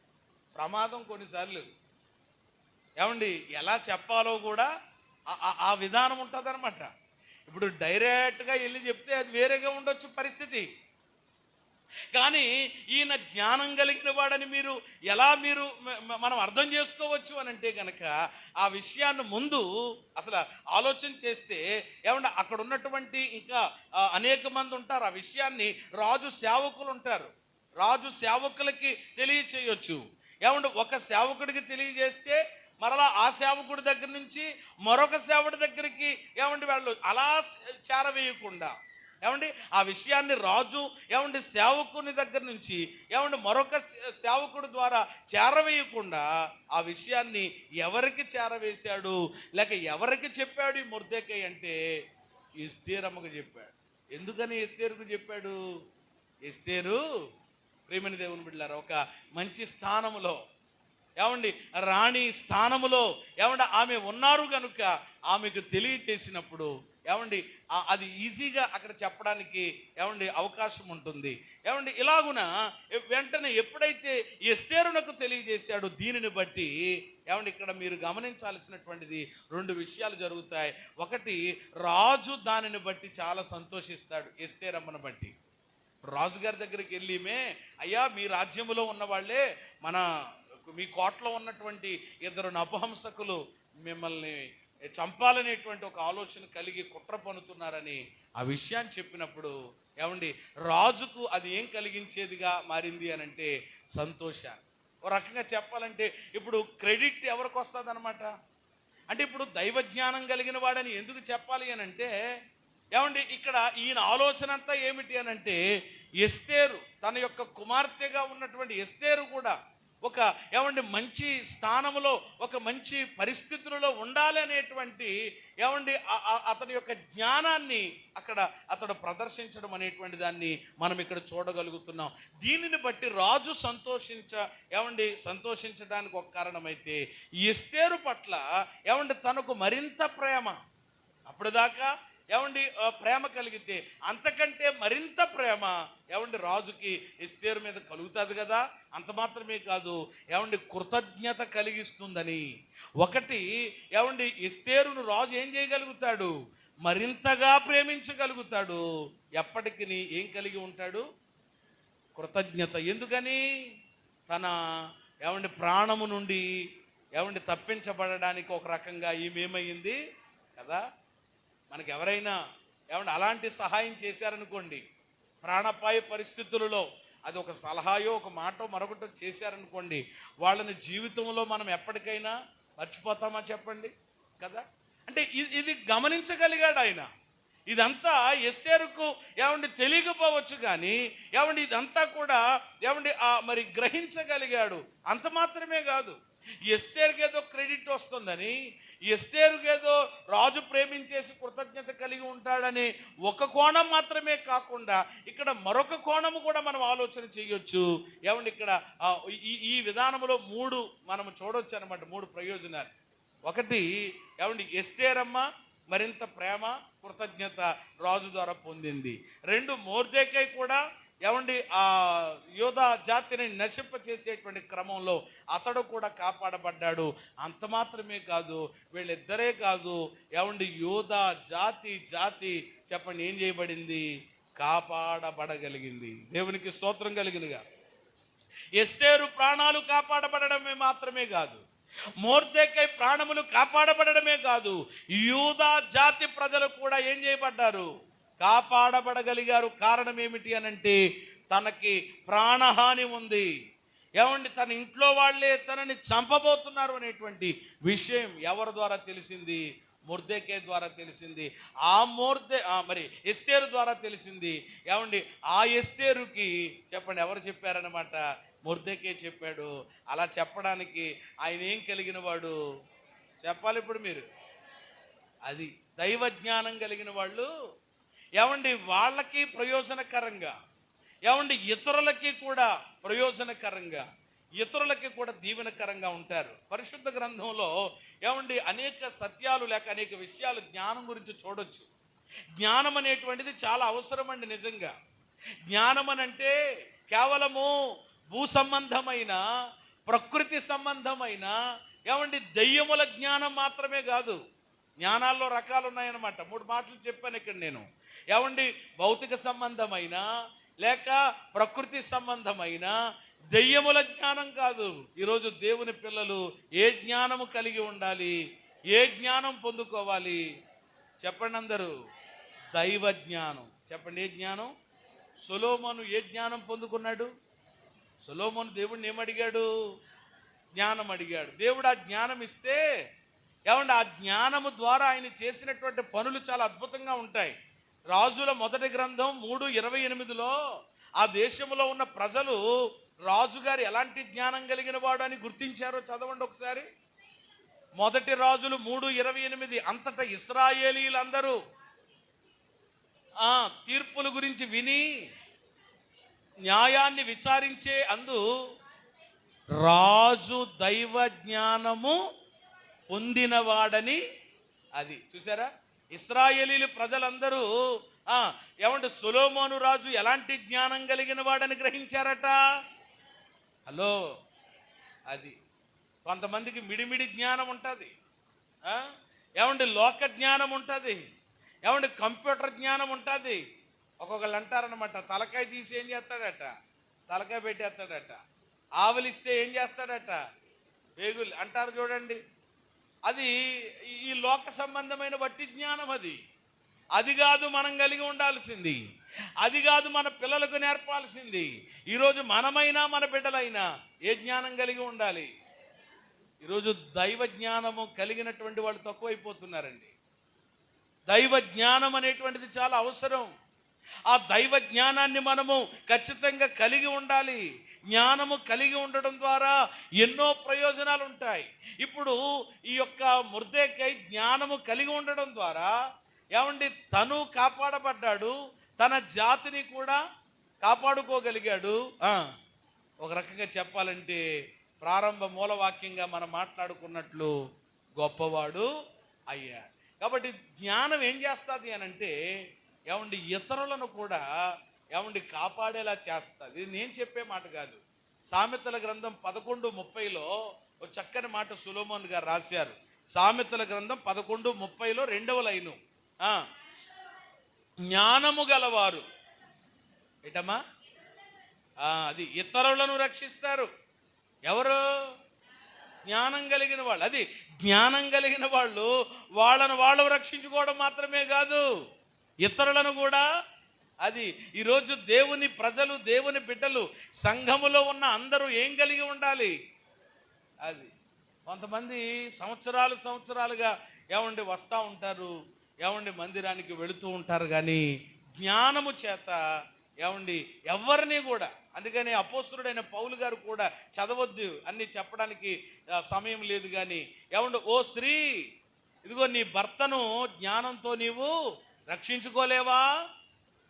ప్రమాదం కొన్నిసార్లు ఎలా చెప్పాలో కూడా ఆ విధానం ఉంటుంది అనమాట. ఇప్పుడు డైరెక్ట్గా వెళ్ళి చెప్తే అది వేరేగా ఉండొచ్చు పరిస్థితి. కానీ ఈయన జ్ఞానం కలిగిన వాడని మీరు మనం అర్థం చేసుకోవచ్చు అని అంటే కనుక ఆ విషయాన్ని ముందు అసలు ఆలోచన చేస్తే ఏమంటే అక్కడ ఉన్నటువంటి ఇంకా అనేక మంది ఉంటారు. ఆ విషయాన్ని రాజు సేవకులు ఉంటారు, రాజు సేవకులకి తెలియచేయొచ్చు. ఏమంటే ఒక సేవకుడికి తెలియజేస్తే మరలా ఆ సేవకుడి దగ్గర నుంచి మరొక సేవకుడి దగ్గరికి ఏమంటే వాళ్ళు అలా చేరవేయకుండా ఏమండి ఆ విషయాన్ని రాజు ఏమండి సేవకుని దగ్గర నుంచి ఏమండి మరొక సేవకుడి ద్వారా చేరవేయకుండా ఆ విషయాన్ని ఎవరికి చేరవేశాడు లేక ఎవరికి చెప్పాడు ఈ మొర్దెకై అంటే ఎస్తేరమ్మకు చెప్పాడు. ఎందుకని ఎస్తేరుకు చెప్పాడు? ఎస్తేరు ప్రేమని దేవుని బిడ్డలారా ఒక మంచి స్థానములో ఏమండి రాణి స్థానములో ఏమండి ఆమె ఉన్నారు కనుక ఆమెకు తెలియజేసినప్పుడు ఏమండి అది ఈజీగా అక్కడ చెప్పడానికి ఏమండి అవకాశం ఉంటుంది. ఏమండి ఇలాగున వెంటనే ఎప్పుడైతే ఎస్తేరునకు తెలియజేశాడో దీనిని బట్టి ఏమండి ఇక్కడ మీరు గమనించాల్సినటువంటిది 2 విషయాలు జరుగుతాయి. ఒకటి, రాజు దానిని బట్టి చాలా సంతోషిస్తాడు. ఎస్తేరమ్మను బట్టి రాజుగారి దగ్గరికి వెళ్ళిమే, అయ్యా మీ రాజ్యములో ఉన్న వాళ్ళే మీ కోటలో ఉన్నటువంటి 2 నపుంసకులు మిమ్మల్ని చంపాలనేటువంటి ఒక ఆలోచన కలిగి కుట్ర పన్నుతున్నారని ఆ విషయాన్ని చెప్పినప్పుడు ఏమండి రాజుకు అది ఏం కలిగించేదిగా మారింది అని అంటే సంతోషాన్ని. ఒక రకంగా చెప్పాలంటే ఇప్పుడు క్రెడిట్ ఎవరికి వస్తుంది అనమాట అంటే ఇప్పుడు దైవ జ్ఞానం కలిగిన వాడని ఎందుకు చెప్పాలి అని అంటే ఏమండి ఇక్కడ ఈయన ఆలోచన అంతా ఏమిటి అని అంటే ఎస్తేరు తన యొక్క కుమార్తెగా ఉన్నటువంటి ఎస్తేరు కూడా ఒక ఏమండి మంచి స్థానంలో ఒక మంచి పరిస్థితులలో ఉండాలి అనేటువంటి ఏమండి అతని యొక్క జ్ఞానాన్ని అక్కడ అతడు ప్రదర్శించడం అనేటువంటి దాన్ని మనం ఇక్కడ చూడగలుగుతున్నాం. దీనిని బట్టి రాజు సంతోషించడానికి ఒక కారణమైతే ఎస్తేరు పట్ల ఏమండి తనకు మరింత ప్రేమ, అప్పటిదాకా ఏమండి ప్రేమ కలిగితే అంతకంటే మరింత ప్రేమ ఏమండి రాజుకి ఎస్తేరు మీద కలుగుతుంది కదా. అంత మాత్రమే కాదు ఏమండి కృతజ్ఞత కలిగిస్తుందని. ఒకటి ఏమండి ఎస్తేరును రాజు ఏం చేయగలుగుతాడు? మరింతగా ప్రేమించగలుగుతాడు. ఎప్పటికీ ఏం కలిగి ఉంటాడు? కృతజ్ఞత. ఎందుకని? తన ఏమండి ప్రాణము నుండి ఏమండి తప్పించబడడానికి ఒక రకంగా ఈమెమైంది కదా. మనకి ఎవరైనా ఏమంటే అలాంటి సహాయం చేశారనుకోండి, ప్రాణాపాయ పరిస్థితులలో అది ఒక సలహాయో ఒక మాటో మరొకటో చేశారనుకోండి, వాళ్ళని జీవితంలో మనం ఎప్పటికైనా మర్చిపోతామా చెప్పండి కదా. అంటే ఇది గమనించగలిగాడు ఆయన. ఇదంతా ఎస్తేరుకు ఏమండి తెలియకపోవచ్చు కానీ ఏమండి ఇదంతా కూడా ఏమండి మరి గ్రహించగలిగాడు. అంత మాత్రమే కాదు, ఎస్తేరుకి ఏదో క్రెడిట్ వస్తుందని, ఎస్తేరుకి ఏదో రాజు ప్రేమించేసి కృతజ్ఞత కలిగి ఉంటాడని ఒక కోణం మాత్రమే కాకుండా ఇక్కడ మరొక కోణము కూడా మనం ఆలోచన చేయొచ్చు. ఏమండి ఇక్కడ ఈ విధానంలో 3 మనం చూడొచ్చు అనమాట, 3 ప్రయోజనాలు. ఒకటి ఏమండి ఎస్తేరమ్మ మరింత ప్రేమ కృతజ్ఞత రాజు ద్వారా పొందింది. 2 మొర్దెకై కూడా ఏమండి ఆ యోధా జాతిని నశింప చేసేటువంటి క్రమంలో అతడు కూడా కాపాడబడ్డాడు. అంత మాత్రమే కాదు, వీళ్ళిద్దరే కాదు ఏమండి యోధా జాతి చెప్పండి ఏం చేయబడింది? కాపాడబడగలిగింది. దేవునికి స్తోత్రం కలిగినగా. ఎస్తేరు ప్రాణాలు కాపాడబడడమే మాత్రమే కాదు, మొర్దెకై ప్రాణములు కాపాడబడడమే కాదు, యూదా జాతి ప్రజలు కూడా ఏం చేయబడ్డారు? కాపాడబడగలిగారు. కారణం ఏమిటి అనంటే తనకి ప్రాణహాని ఉంది. ఏమండి తన ఇంట్లో వాళ్ళే తనని చంపబోతున్నారు అనేటువంటి విషయం ఎవరి ద్వారా తెలిసింది? మొర్దెకై ద్వారా తెలిసింది. మరి ఎస్తేరు ద్వారా తెలిసింది. ఏమండి ఆ ఎస్తేరుకి చెప్పండి ఎవరు చెప్పారనమాట? మొర్దెకై చెప్పాడు. అలా చెప్పడానికి ఆయన ఏం కలిగిన వాడు చెప్పాలి ఇప్పుడు మీరు? అది దైవ జ్ఞానం కలిగిన వాళ్ళు ఏమండి వాళ్ళకి ప్రయోజనకరంగా, ఏమండి ఇతరులకి కూడా ప్రయోజనకరంగా, ఇతరులకి కూడా దీవెనకరంగా ఉంటారు. పరిశుద్ధ గ్రంథంలో ఏమండి అనేక సత్యాలు లేక అనేక విషయాలు జ్ఞానం గురించి చూడొచ్చు. జ్ఞానం అనేటువంటిది చాలా అవసరం అండి. నిజంగా జ్ఞానం అనంటే కేవలము భూ సంబంధమైన ప్రకృతి సంబంధమైన ఏమండి దెయ్యముల జ్ఞానం మాత్రమే కాదు. జ్ఞానాల్లో రకాలు ఉన్నాయన్నమాట. 3 మాటలు చెప్పాను ఇక్కడ నేను. ఏమండి భౌతిక సంబంధమైన లేక ప్రకృతి సంబంధమైన దెయ్యముల జ్ఞానం కాదు. ఈరోజు దేవుని పిల్లలు ఏ జ్ఞానము కలిగి ఉండాలి, ఏ జ్ఞానం పొందుకోవాలి చెప్పండి అందరూ? దైవ జ్ఞానం. చెప్పండి, ఏ జ్ఞానం? సొలొమోను ఏ జ్ఞానం పొందుకున్నాడు? సొలొమోను దేవుడిని ఏమడిగాడు? జ్ఞానం అడిగాడు. దేవుడు ఆ జ్ఞానం ఇస్తే ఏమంటే ఆ జ్ఞానము ద్వారా ఆయన చేసినటువంటి పనులు చాలా అద్భుతంగా ఉంటాయి. రాజుల మొదటి గ్రంథం 3:28లో ఆ దేశంలో ఉన్న ప్రజలు రాజుగారు ఎలాంటి జ్ఞానం కలిగిన వాడు అని గుర్తించారో చదవండి ఒకసారి. మొదటి రాజులు 3:28. అంతటా ఇశ్రాయేలీలందరూ తీర్పుల గురించి విని న్యాయాన్ని విచారించే అందు రాజు దైవ జ్ఞానము పొందినవాడని. అది చూసారా, ఇశ్రాయేలీలు ప్రజలందరూ ఏమంటే సొలొమోను రాజు ఎలాంటి జ్ఞానం కలిగిన వాడని గ్రహించారట. హలో, అది కొంతమందికి మిడిమిడి జ్ఞానం ఉంటుంది, ఏమంటే లోక జ్ఞానం ఉంటుంది, ఏమంటే కంప్యూటర్ జ్ఞానం ఉంటుంది. ఒక్కొక్కళ్ళు అంటారనమాట, తలకాయ తీసి ఏం చేస్తాడట, తలకాయ పెట్టేస్తాడట, ఆవలిస్తే ఏం చేస్తాడట, వేగులు అంటారు చూడండి. అది ఈ లోక సంబంధమైన వట్టి జ్ఞానం. అది కాదు మనం కలిగి ఉండాల్సింది, అది కాదు మన పిల్లలకు నేర్పాల్సింది. ఈరోజు మనమైనా మన బిడ్డలైనా ఏ జ్ఞానం కలిగి ఉండాలి? ఈరోజు దైవ జ్ఞానము కలిగినటువంటి వాళ్ళు తక్కువైపోతున్నారండి. దైవ జ్ఞానం అనేటువంటిది చాలా అవసరం. ఆ దైవ జ్ఞానాన్ని మనము ఖచ్చితంగా కలిగి ఉండాలి. జ్ఞానము కలిగి ఉండడం ద్వారా ఎన్నో ప్రయోజనాలు ఉంటాయి. ఇప్పుడు ఈ యొక్క మొర్దెకై జ్ఞానము కలిగి ఉండడం ద్వారా ఏమండి తను కాపాడబడ్డాడు, తన జాతిని కూడా కాపాడుకోగలిగాడు. ఒక రకంగా చెప్పాలంటే ప్రారంభ మూలవాక్యంగా మనం మాట్లాడుకున్నట్లు గొప్పవాడు అయ్యాడు. కాబట్టి జ్ఞానం ఏం చేస్తుంది అనంటే ఏమండి ఇతరులను కూడా ఏమండి కాపాడేలా చేస్తుంది. ఇది నేను చెప్పే మాట కాదు. సామెతల గ్రంథం 11:30లో ఒక చక్కని మాట సొలొమోను గారు రాశారు. సామెతల గ్రంథం 11:30లో 2వ లైను, జ్ఞానము గలవారు ఏటమ్మా అది ఇతరులను రక్షిస్తారు. ఎవరు? జ్ఞానం కలిగిన వాళ్ళు. అది జ్ఞానం కలిగిన వాళ్ళు వాళ్ళు రక్షించుకోవడం మాత్రమే కాదు, ఇతరులను కూడా. అది ఈరోజు దేవుని ప్రజలు, దేవుని బిడ్డలు, సంఘములో ఉన్న అందరూ ఏం కలిగి ఉండాలి? అది కొంతమంది సంవత్సరాలుగా ఏమండి వస్తూ ఉంటారు, ఏమండి మందిరానికి వెళుతూ ఉంటారు, కానీ జ్ఞానము చేత ఏమండి ఎవరిని కూడా. అందుకని అపోస్తలుడైన పౌలు గారు కూడా చదవద్దు అన్ని చెప్పడానికి సమయం లేదు, కానీ ఏమండి ఓ స్త్రీ, ఇదిగో నీ భర్తను జ్ఞానంతో నీవు రక్షించుకోలేవా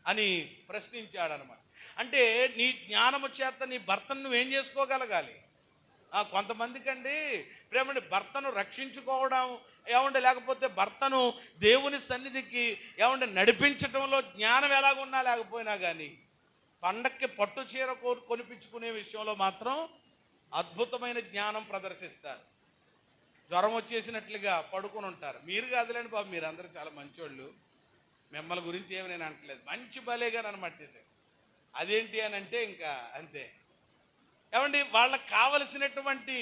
అని ప్రశ్నించాడనమాట. అంటే నీ జ్ఞానము చేత నీ భర్తను నువ్వేం చేసుకోగలగాలి? కొంతమందికండి ప్రేమని భర్తను రక్షించుకోవడం ఏమంటే, లేకపోతే భర్తను దేవుని సన్నిధికి ఏమంటే నడిపించటంలో జ్ఞానం ఎలాగున్నా లేకపోయినా కానీ పండక్కి పట్టు చీర కొనిపించుకునే విషయంలో మాత్రం అద్భుతమైన జ్ఞానం ప్రదర్శిస్తారు. జ్వరం వచ్చేసినట్లుగా పడుకుని ఉంటారు. మీరు కాదులేండి బాబు, మీరు అందరూ చాలా మంచోళ్ళు, మిమ్మల్ని గురించి ఏమి నేను అంటలేదు, మంచి భలేగా అనమాట. అదేంటి అని అంటే ఇంకా అంతే. ఏమండి వాళ్ళకి కావలసినటువంటి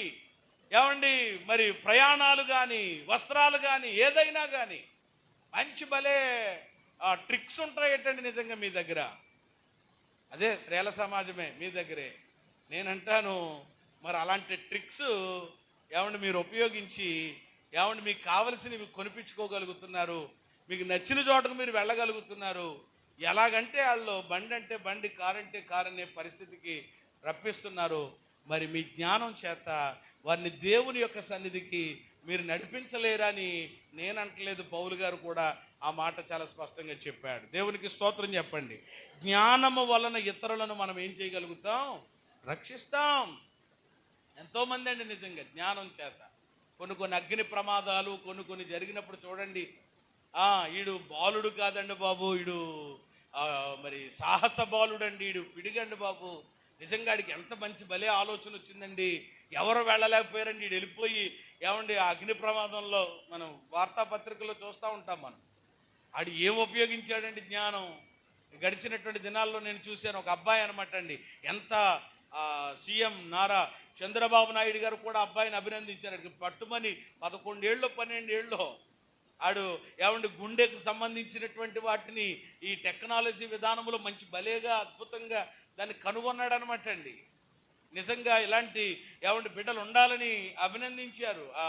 ఏమండి మరి ప్రయాణాలు కానీ వస్త్రాలు కానీ ఏదైనా కానీ మంచి భలే ట్రిక్స్ ఉంటాయేటండి నిజంగా మీ దగ్గర. అదే శ్రేల సమాజమే మీ దగ్గరే. నేనంటాను మరి అలాంటి ట్రిక్స్ ఏమండి మీరు ఉపయోగించి ఏమండి మీకు కావలసినవి కొనిపించుకోగలుగుతున్నారు, మీకు నచ్చిన చోటకు మీరు వెళ్ళగలుగుతున్నారు. ఎలాగంటే వాళ్ళు బండి అంటే బండి, కారు అంటే కారు అనే పరిస్థితికి రప్పిస్తున్నారు. మరి మీ జ్ఞానం చేత వారిని దేవుని యొక్క సన్నిధికి మీరు నడిపించలేరని నేను అంటలేదు, పౌలు గారు కూడా ఆ మాట చాలా స్పష్టంగా చెప్పాడు. దేవునికి స్తోత్రం చెప్పండి. జ్ఞానము వలన ఇతరులను మనం ఏం చేయగలుగుతాం? రక్షిస్తాం. ఎంతోమంది అండి నిజంగా జ్ఞానం చేత కొన్ని అగ్ని ప్రమాదాలు కొన్ని జరిగినప్పుడు చూడండి, ఈడు బాలుడు కాదండి బాబు, ఈడు మరి సాహస బాలుడండి, ఈడు పిడిగండి బాబు, నిజంగా ఆడికి ఎంత మంచి భలే ఆలోచన వచ్చిందండి, ఎవరు వెళ్ళలేకపోయారండి, ఈడు వెళ్ళిపోయి ఏమండి ఆ అగ్ని ప్రమాదంలో మనం వార్తాపత్రికల్లో చూస్తూ ఉంటాం. మనం ఆడు ఏం ఉపయోగించాడండి జ్ఞానం? గడిచినటువంటి దినాల్లో నేను చూశాను, ఒక అబ్బాయి అనమాట అండి, ఎంత సీఎం నారా చంద్రబాబు నాయుడు గారు కూడా అబ్బాయిని అభినందించారు. పట్టుమని 11 ఏళ్ళు 12 ఏళ్ళు ఆడు గుండెకు సంబంధించినటువంటి వాటిని ఈ టెక్నాలజీ విధానంలో మంచి భలేగా అద్భుతంగా దాన్ని కనుగొన్నాడు అనమాట అండి. నిజంగా ఇలాంటి బిడ్డలు ఉండాలని అభినందించారు ఆ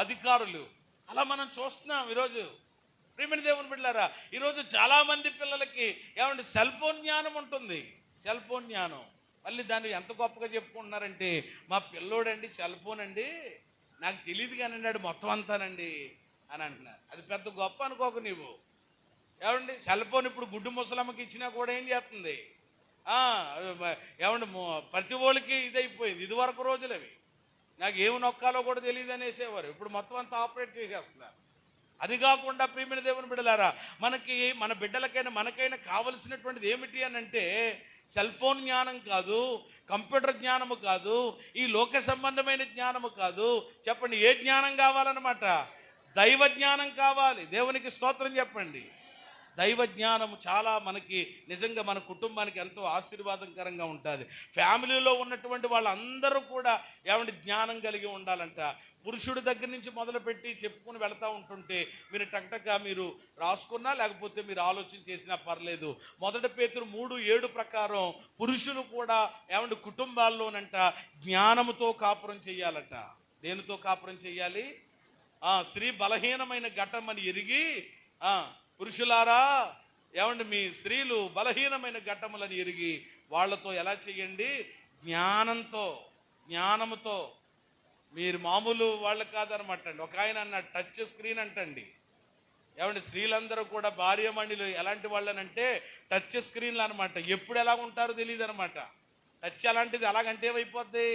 అధికారులు. అలా మనం చూస్తున్నాం ఈరోజు. ప్రియమైన దేవుని బిడ్డలారా, ఈరోజు చాలా మంది పిల్లలకి సెల్ ఫోన్ జ్ఞానం ఉంటుంది. సెల్ ఫోన్ జ్ఞానం మళ్ళీ దాన్ని ఎంత గొప్పగా చెప్పుకుంటున్నారంటే, మా పిల్లోడండి సెల్ ఫోన్ అండి, నాకు తెలియదు కానీ అన్నాడు మొత్తం అంతానండి అని అంటున్నారు. అది పెద్ద గొప్ప అనుకోకు నీవు. సెల్ ఫోన్ ఇప్పుడు గుడ్డు ముసలమ్మకి ఇచ్చినా కూడా ఏం చేస్తుంది? ప్రతి ఓళ్ళకి ఇదైపోయింది. ఇది వరకు రోజులు అవి నాకు ఏమి నొక్కాలో కూడా తెలియదు అనేసేవారు. ఇప్పుడు మొత్తం అంతా ఆపరేట్ చేసేస్తున్నారు. అది కాకుండా ప్రియమైన దేవుని బిడ్డలారా, మనకి మన బిడ్డలకైనా మనకైనా కావలసినటువంటిది ఏమిటి అని అంటే, సెల్ ఫోన్ జ్ఞానం కాదు, కంప్యూటర్ జ్ఞానము కాదు, ఈ లోక సంబంధమైన జ్ఞానము కాదు. చెప్పండి, ఏ జ్ఞానం కావాలన్నమాట? దైవ జ్ఞానం కావాలి. దేవునికి స్తోత్రం చెప్పండి. దైవ జ్ఞానము చాలా మనకి నిజంగా మన కుటుంబానికి ఎంతో ఆశీర్వాదకరంగా ఉంటుంది. ఫ్యామిలీలో ఉన్నటువంటి వాళ్ళందరూ కూడా జ్ఞానం కలిగి ఉండాలంట. పురుషుడి దగ్గర నుంచి మొదలుపెట్టి చెప్పుకుని వెళ్తూ ఉంటుంటే మీరు టక్టక్గా మీరు రాసుకున్నా లేకపోతే మీరు ఆలోచన చేసినా పర్లేదు. 1 పేతురు 3:7 ప్రకారం పురుషులు కూడా కుటుంబాల్లోనంట జ్ఞానముతో కాపురం చెయ్యాలట. దేనితో కాపురం చెయ్యాలి? స్త్రీ బలహీనమైన ఘట్టమని ఎరిగి, పురుషులారా మీ స్త్రీలు బలహీనమైన ఘట్టములని ఎరిగి వాళ్ళతో ఎలా చెయ్యండి? జ్ఞానముతో. మీరు మామూలు వాళ్ళు కాదనమాట అండి. ఒక ఆయన అన్న టచ్ స్క్రీన్ అంటండి. స్త్రీలందరూ కూడా భార్యమణిలు ఎలాంటి వాళ్ళనంటే టచ్ స్క్రీన్లు అనమాట. ఎప్పుడు ఎలా ఉంటారో తెలియదు అనమాట. టచ్ అలాంటిది, అలాగంటే ఏమైపోద్ది?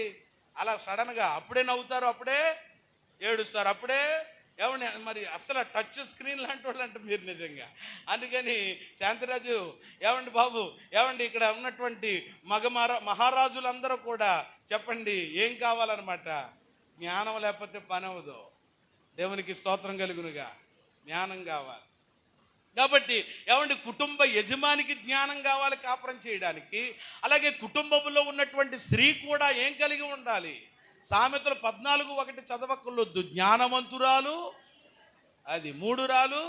అలా సడన్గా అప్పుడే నవ్వుతారు, అప్పుడే ఏడుస్తారు, అప్పుడే మరి అసలు టచ్ స్క్రీన్ లాంటి వాళ్ళు అంటే మీరు నిజంగా. అందుకని శాంతిరాజు బాబు ఇక్కడ ఉన్నటువంటి మహారాజులందరూ కూడా చెప్పండి, ఏం కావాలన్నమాట? జ్ఞానం లేకపోతే పని అవ్వదు. దేవునికి స్తోత్రం కలుగునుగా. జ్ఞానం కావాలి. కాబట్టి కుటుంబ యజమానికి జ్ఞానం కావాలి కాపురం చేయడానికి. అలాగే కుటుంబంలో ఉన్నటువంటి స్త్రీ కూడా ఏం కలిగి ఉండాలి? సామెతలు 14:1 చదవక్కర్లొద్దు. జ్ఞానవంతురాలు అది 3 రాలు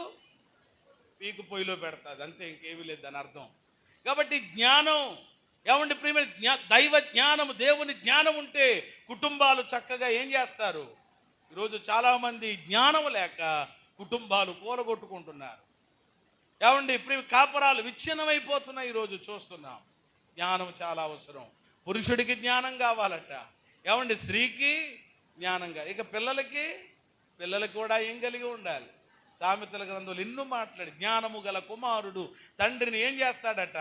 పీకు పొయ్యిలో పెడతాది, అంతే, ఇంకేమీ లేదు దాని అర్థం. కాబట్టి జ్ఞానం ప్రియమైన దైవ జ్ఞానము, దేవుని జ్ఞానం ఉంటే కుటుంబాలు చక్కగా ఏం చేస్తారు? ఈరోజు చాలామంది జ్ఞానం లేక కుటుంబాలు కూలగొట్టుకుంటున్నారు. కాపురాలు విచ్ఛిన్నమైపోతున్నాయి. ఈరోజు చూస్తున్నాం. జ్ఞానం చాలా అవసరం. పురుషుడికి జ్ఞానం కావాలట. స్త్రీకి జ్ఞానంగా. ఇక పిల్లలకి కూడా ఏం కలిగి ఉండాలి? సామెతల గ్రంథంలో ఎన్నో మాట్లాడి, జ్ఞానము గల కుమారుడు తండ్రిని ఏం చేస్తాడట?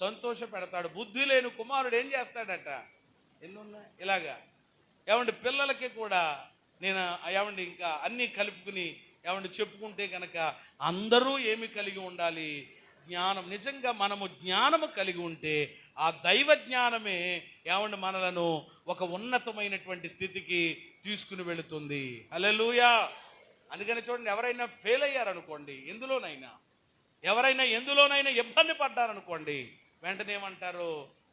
సంతోష పెడతాడు. బుద్ధి లేని కుమారుడు ఏం చేస్తాడట? ఎన్నున్నాయి ఇలాగా. పిల్లలకి కూడా నేను ఇంకా అన్నీ కలుపుకుని చెప్పుకుంటే కనుక అందరూ ఏమి కలిగి ఉండాలి? జ్ఞానం. నిజంగా మనము జ్ఞానము కలిగి ఉంటే ఆ దైవ జ్ఞానమే మనలను ఒక ఉన్నతమైనటువంటి స్థితికి తీసుకుని వెళుతుంది. హల్లెలూయా. అందుకని చూడండి, ఎవరైనా ఫెయిల్ అయ్యారనుకోండి, ఎవరైనా ఎందులోనైనా ఇబ్బంది పడ్డారనుకోండి, వెంటనే ఏమంటారు?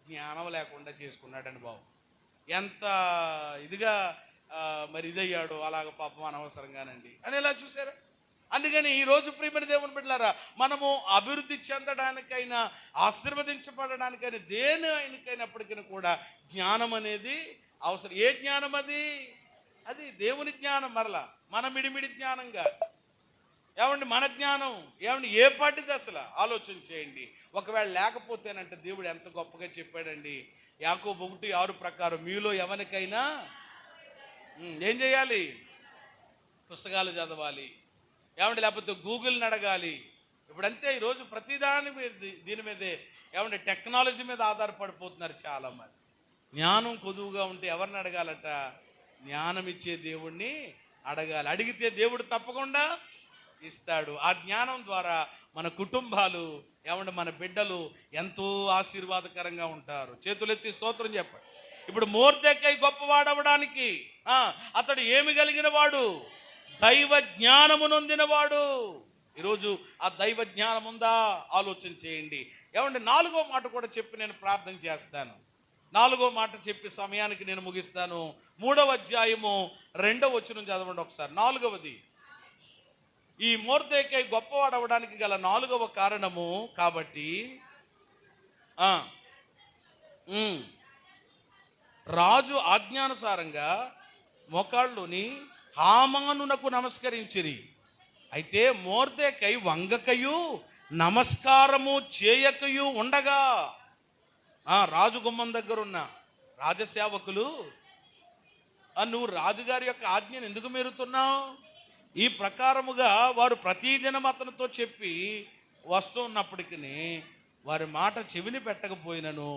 జ్ఞానం లేకుండా చేసుకున్నాడని బాబు, ఎంత ఇదిగా మరి ఇదయ్యాడు, అలాగ పాపం అనవసరంగానండి అని ఎలా చూసారా? అందుకని ఈరోజు ప్రియమైన దేవుని బిడ్డలారా, మనము అభివృద్ధి చెందడానికైనా ఆశీర్వదించబడడానికైనా దేనికైనప్పటికీ కూడా జ్ఞానం అనేది అవసరం. ఏ జ్ఞానం అది? అది దేవుని జ్ఞానం. మరలా మన మిడిమిడి జ్ఞానంగా మన జ్ఞానం ఏ పాటిది? అసలు ఆలోచన చేయండి. ఒకవేళ లేకపోతేనంటే దేవుడు ఎంత గొప్పగా చెప్పాడండి. యాకోబు 1:6 ప్రకారం మీలో ఎవరికైనా ఏం చేయాలి? పుస్తకాలు చదవాలి. లేకపోతే గూగుల్ని అడగాలి. ఇప్పుడంతే ఈరోజు ప్రతిదాని దీని మీదే టెక్నాలజీ మీద ఆధారపడిపోతున్నారు చాలామంది. జ్ఞానం కొదువుగా ఉంటే ఎవరిని అడగాలట? జ్ఞానం ఇచ్చే దేవుణ్ణి అడగాలి. అడిగితే దేవుడు తప్పకుండా ఇస్తాడు. ఆ జ్ఞానం ద్వారా మన కుటుంబాలు మన బిడ్డలు ఎంతో ఆశీర్వాదకరంగా ఉంటారు. చేతులెత్తి స్తోత్రం చెప్పండి. ఇప్పుడు మొర్దెకై గొప్పవాడవడానికి అతడు ఏమి కలిగిన వాడు? దైవ జ్ఞానము నొందినవాడు. ఈరోజు ఆ దైవ జ్ఞానం ఉందా? ఆలోచన చేయండి. ఏమంటే 4వ మాట కూడా చెప్పి నేను ప్రార్థన చేస్తాను. 4వ మాట చెప్పి సమయానికి నేను ముగిస్తాను. 3వ అధ్యాయము 2వ వచనం చదవండి ఒకసారి. 4వది, ఈ మొర్దెకై గొప్పవాడు అవడానికి గల 4వ కారణము కాబట్టి రాజు ఆజ్ఞానుసారంగా మోకాళ్ళుని హామానునకు నమస్కరించిరి. అయితే మొర్దెకై వంగకయు నమస్కారము చేయకయు ఉండగా, రాజు గుమ్మం దగ్గర ఉన్న రాజసేవకులు, నువ్వు రాజుగారి యొక్క ఆజ్ఞను ఎందుకు మీరుతున్నావు? ఈ ప్రకారముగా వారు ప్రతిదినం అతనితో చెప్పి వస్తూ ఉన్నప్పటికీ వారి మాట చెవిని పెట్టకపోయినను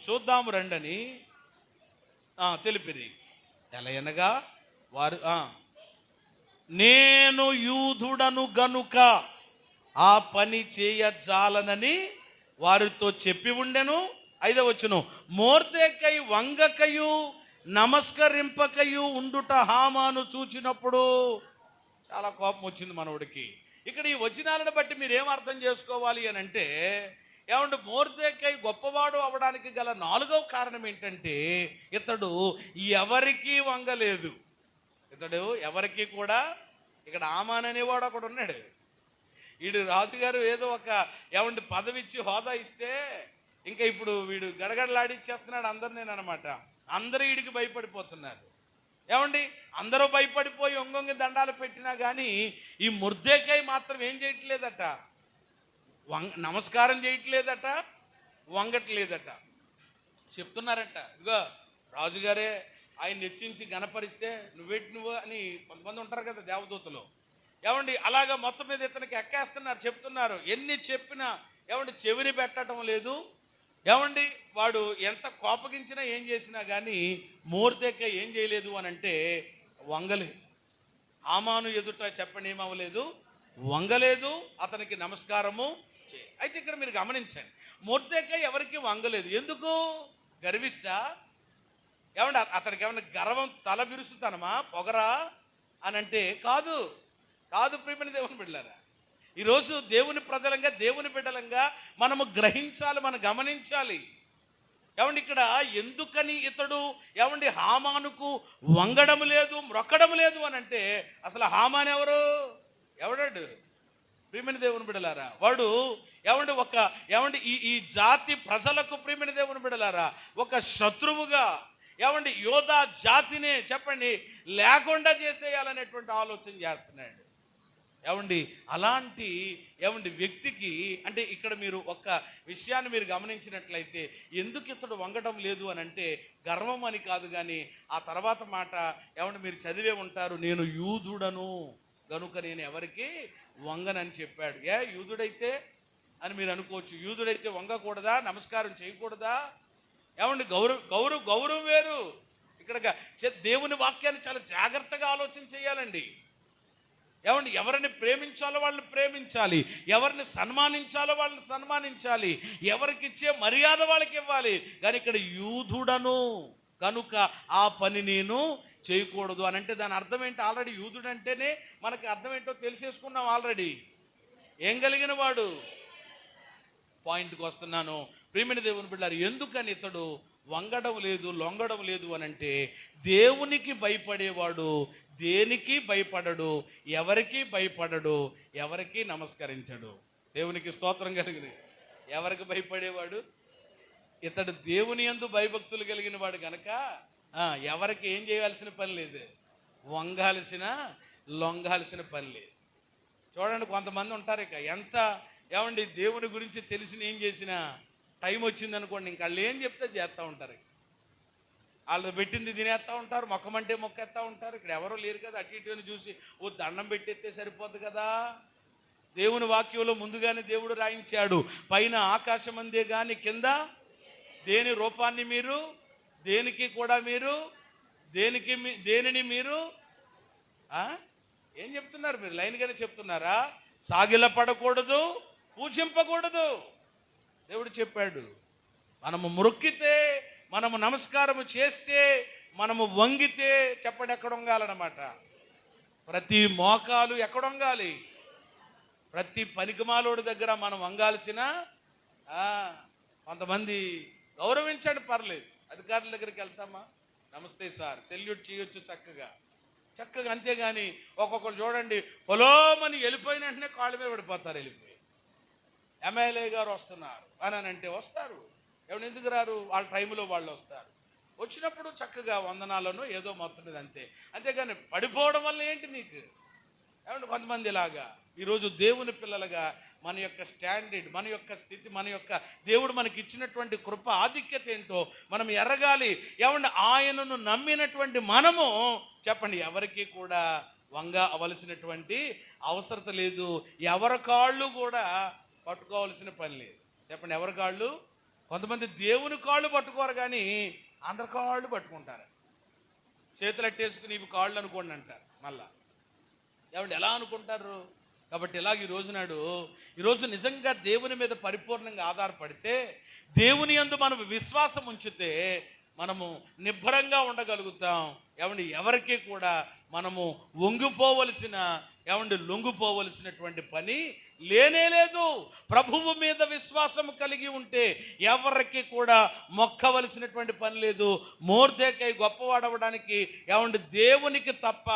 చూద్దాము రండని తెలిపిరి. ఎలయనగా వారు, నేను యూదుడను గనుక ఆ పని చేయజాలనని వారితో చెప్పి ఉండెను. 5వ వచనం, మొర్దెకై వంగకయు నమస్కరింపకయు ఉండుట హామాను చూచినప్పుడు చాలా కోపం వచ్చింది మనవుడికి. ఇక్కడ ఈ వచనాలను బట్టి మీరు ఏం అర్థం చేసుకోవాలి అని అంటే, ఏమంటే మొర్దెకై గొప్పవాడు అవడానికి గల 4వ కారణం ఏంటంటే, ఇతడు ఎవరికీ వంగలేదు. ఇతడు ఎవరికి కూడా, ఇక్కడ హామాన్ అనేవాడు అక్కడ ఉన్నాడు. వీడు రాజుగారు ఏదో ఒక ఏమంటే పదవి ఇచ్చి హోదా ఇస్తే ఇంకా ఇప్పుడు వీడు గడగడలాడిచ్చేస్తున్నాడు అందరినీ అనమాట. అందరూ వీడికి భయపడిపోతున్నారు. ఏమండి, అందరూ భయపడిపోయి ఒంగొంగి దండాలు పెట్టినా కానీ ఈ మొర్దెకై మాత్రం ఏం చేయట్లేదట, నమస్కారం చేయట్లేదట, వంగట్లేదట. చెప్తున్నారట, ఇదిగో రాజుగారే ఆయన హెచ్చించి గణపరిస్తే నువ్వు అని కొంతమంది ఉంటారు కదా దేవదూతలు. ఏమండి, అలాగా మొత్తం మీద ఇతనికి ఎక్కేస్తున్నారు, చెప్తున్నారు. ఎన్ని చెప్పినా ఏమండి చెవిని పెట్టడం లేదు. ఏమండి, వాడు ఎంత కోపగించినా ఏం చేసినా కానీ మొర్దెకై ఏం చేయలేదు అని అంటే వంగలేదు. హామాను ఎదుట చెప్పండి ఏమవ్వలేదు, వంగలేదు, అతనికి నమస్కారము. అయితే ఇక్కడ మీరు గమనించండి, మొర్దెకై ఎవరికి వంగలేదు. ఎందుకు? గర్విష్ఠా? ఏమంటే అతనికి ఏమన్నా గర్వం, తల బిరుసుతనమా, పొగరా అని అంటే కాదు. కాదు ప్రియమైన దేవుని బిడ్డలారా, ఈరోజు దేవుని ప్రజలంగా, దేవుని బిడ్డలంగా మనము గ్రహించాలి, మనం గమనించాలి. ఏమండి, ఇక్కడ ఎందుకని ఇతడు ఏమండి హామానుకు వంగడం లేదు, మ్రొక్కడం లేదు అని అంటే, అసలు హామాన్ ఎవడాడు? ప్రియమైన దేవుని బిడ్డలారా, వాడు ఏమండి ఏమండి ఈ జాతి ప్రజలకు, ప్రియమైన దేవుని బిడ్డలారా, ఒక శత్రువుగా, ఏమండి యోధా జాతినే చెప్పండి లేకుండా చేసేయాలనేటువంటి ఆలోచన చేస్తున్నాడు. ఏమండి అలాంటి ఏమండి వ్యక్తికి, అంటే ఇక్కడ మీరు ఒక్క విషయాన్ని మీరు గమనించినట్లయితే, ఎందుకు ఇతడు వంగడం లేదు అని అంటే గర్వం అని కాదు, కానీ ఆ తర్వాత మాట ఏమంటే మీరు చదివే ఉంటారు, నేను యూదుడను గనుక నేను ఎవరికి వంగనని చెప్పాడు. యూదుడైతే అని మీరు అనుకోవచ్చు, యూదుడైతే వంగకూడదా, నమస్కారం చేయకూడదా? ఏమండి గౌరవం వేరు. ఇక్కడ దేవుని వాక్యాన్ని చాలా జాగ్రత్తగా ఆలోచన చేయాలండి. ఏమండి, ఎవరిని ప్రేమించాలో వాళ్ళని ప్రేమించాలి, ఎవరిని సన్మానించాలో వాళ్ళని సన్మానించాలి, ఎవరికి ఇచ్చే మర్యాద వాళ్ళకి ఇవ్వాలి. కానీ ఇక్కడ యూదుడను కనుక ఆ పని నేను చేయకూడదు అని అంటే దాని అర్థం ఏంటి? ఆల్రెడీ యూదుడు అంటేనే మనకి అర్థం ఏంటో తెలిసేసుకున్నాం ఆల్రెడీ. ఏం కలిగిన వాడు? పాయింట్కి వస్తున్నాను. ప్రియమైన దేవుని బిడ్డలారా, ఎందుకని ఇతడు వంగడం లేదు, లొంగడం లేదు అని అంటే, దేవునికి భయపడేవాడు దేనికి భయపడడు, ఎవరికి భయపడడు, ఎవరికి నమస్కరించడు. దేవునికి స్తోత్రం కలిగింది. ఎవరికి భయపడేవాడు? ఇతడు దేవుని యందు భయభక్తులు కలిగిన వాడు కనుక ఎవరికి ఏం చేయాల్సిన పని లేదు, వంగాల్సిన లొంగాల్సిన పని లేదు. చూడండి, కొంతమంది ఉంటారు ఇక ఎంత ఏమండి దేవుని గురించి తెలిసిన ఏం చేసినా టైం వచ్చింది అనుకోండి, ఇంక వాళ్ళు ఏం చెప్తే చేస్తూ ఉంటారు. వాళ్ళు పెట్టింది తినేస్తూ ఉంటారు, మొక్కమంటే మొక్కేస్తూ ఉంటారు. ఇక్కడ ఎవరో లేరు కదా, అటు ఇటు చూసి ఓ దండం పెట్టేస్తే సరిపోద్ది కదా. దేవుని వాక్యంలో ముందుగానే దేవుడు రాయించాడు, పైన ఆకాశం అందే కానీ కింద దేని రూపాన్ని మీరు, దేనికి కూడా మీరు, దేనిని మీరు ఏం చెప్తున్నారు? మీరు లైన్గానే చెప్తున్నారా? సాగిల పడకూడదు, పూజింపకూడదు. దేవుడు చెప్పాడు, మనము మొక్కితే, మనము నమస్కారము చేస్తే, మనము వంగితే చెప్పండి ఎక్కడ వంగాలన్నమాట. ప్రతి మోకాలు ఎక్కడ వంగాలి? ప్రతి పనికిమాలోడి దగ్గర మనం వంగాల్సిన కొంతమంది గౌరవించండి, పర్లేదు. అధికారుల దగ్గరికి వెళ్తామా, నమస్తే సార్, సెల్యూట్ చేయొచ్చు చక్కగా, అంతేగాని ఒక్కొక్కరు చూడండి పొలోమని వెళ్ళిపోయిన వెంటనే కాళ్ళ మీద పడిపోతారు. వెళ్ళిపోయి ఎమ్మెల్యే గారు వస్తున్నారు అని అంటే వస్తారు. ఎవరు ఎందుకు రారు? వాళ్ళ టైంలో వాళ్ళు వస్తారు. వచ్చినప్పుడు చక్కగా వందనాలను ఏదో మొత్తం అంతే. అంతేగాని పడిపోవడం వల్ల ఏంటి నీకు? ఏమంటే కొంతమంది ఇలాగా ఈరోజు దేవుని పిల్లలుగా మన యొక్క స్టాండర్డ్, మన యొక్క స్థితి, మన యొక్క దేవుడు మనకి ఇచ్చినటువంటి కృప ఆధిక్యత ఏంటో మనం ఎరగాలి. ఏమంటే ఆయనను నమ్మినటువంటి మనము చెప్పండి ఎవరికి కూడా వంగ అవలసినటువంటి అవసరత లేదు. ఎవరి కాళ్ళు కూడా పట్టుకోవాల్సిన పని లేదు. చెప్పండి ఎవరి కాళ్ళు? కొంతమంది దేవుని కాళ్ళు పట్టుకోరు కానీ అందరి కాళ్ళు పట్టుకుంటారు. చేతులు అట్టేసుకుని ఇవి కాళ్ళు అనుకోండి అంటారు. మళ్ళా ఏమంటే ఎలా అనుకుంటారు? కాబట్టి ఇలాగ ఈరోజు నిజంగా దేవుని మీద పరిపూర్ణంగా ఆధారపడితే, దేవుని యందు మనం విశ్వాసం ఉంచితే మనము నిబ్బరంగా ఉండగలుగుతాం. ఎవరికి కూడా మనము లొంగిపోవలసినటువంటి పని లేనే లేదు. ప్రభువు మీద విశ్వాసం కలిగి ఉంటే ఎవరికి కూడా మొక్కవలసినటువంటి పని లేదు. మోర్దెకై గొప్పవాడవడానికి దేవునికి తప్ప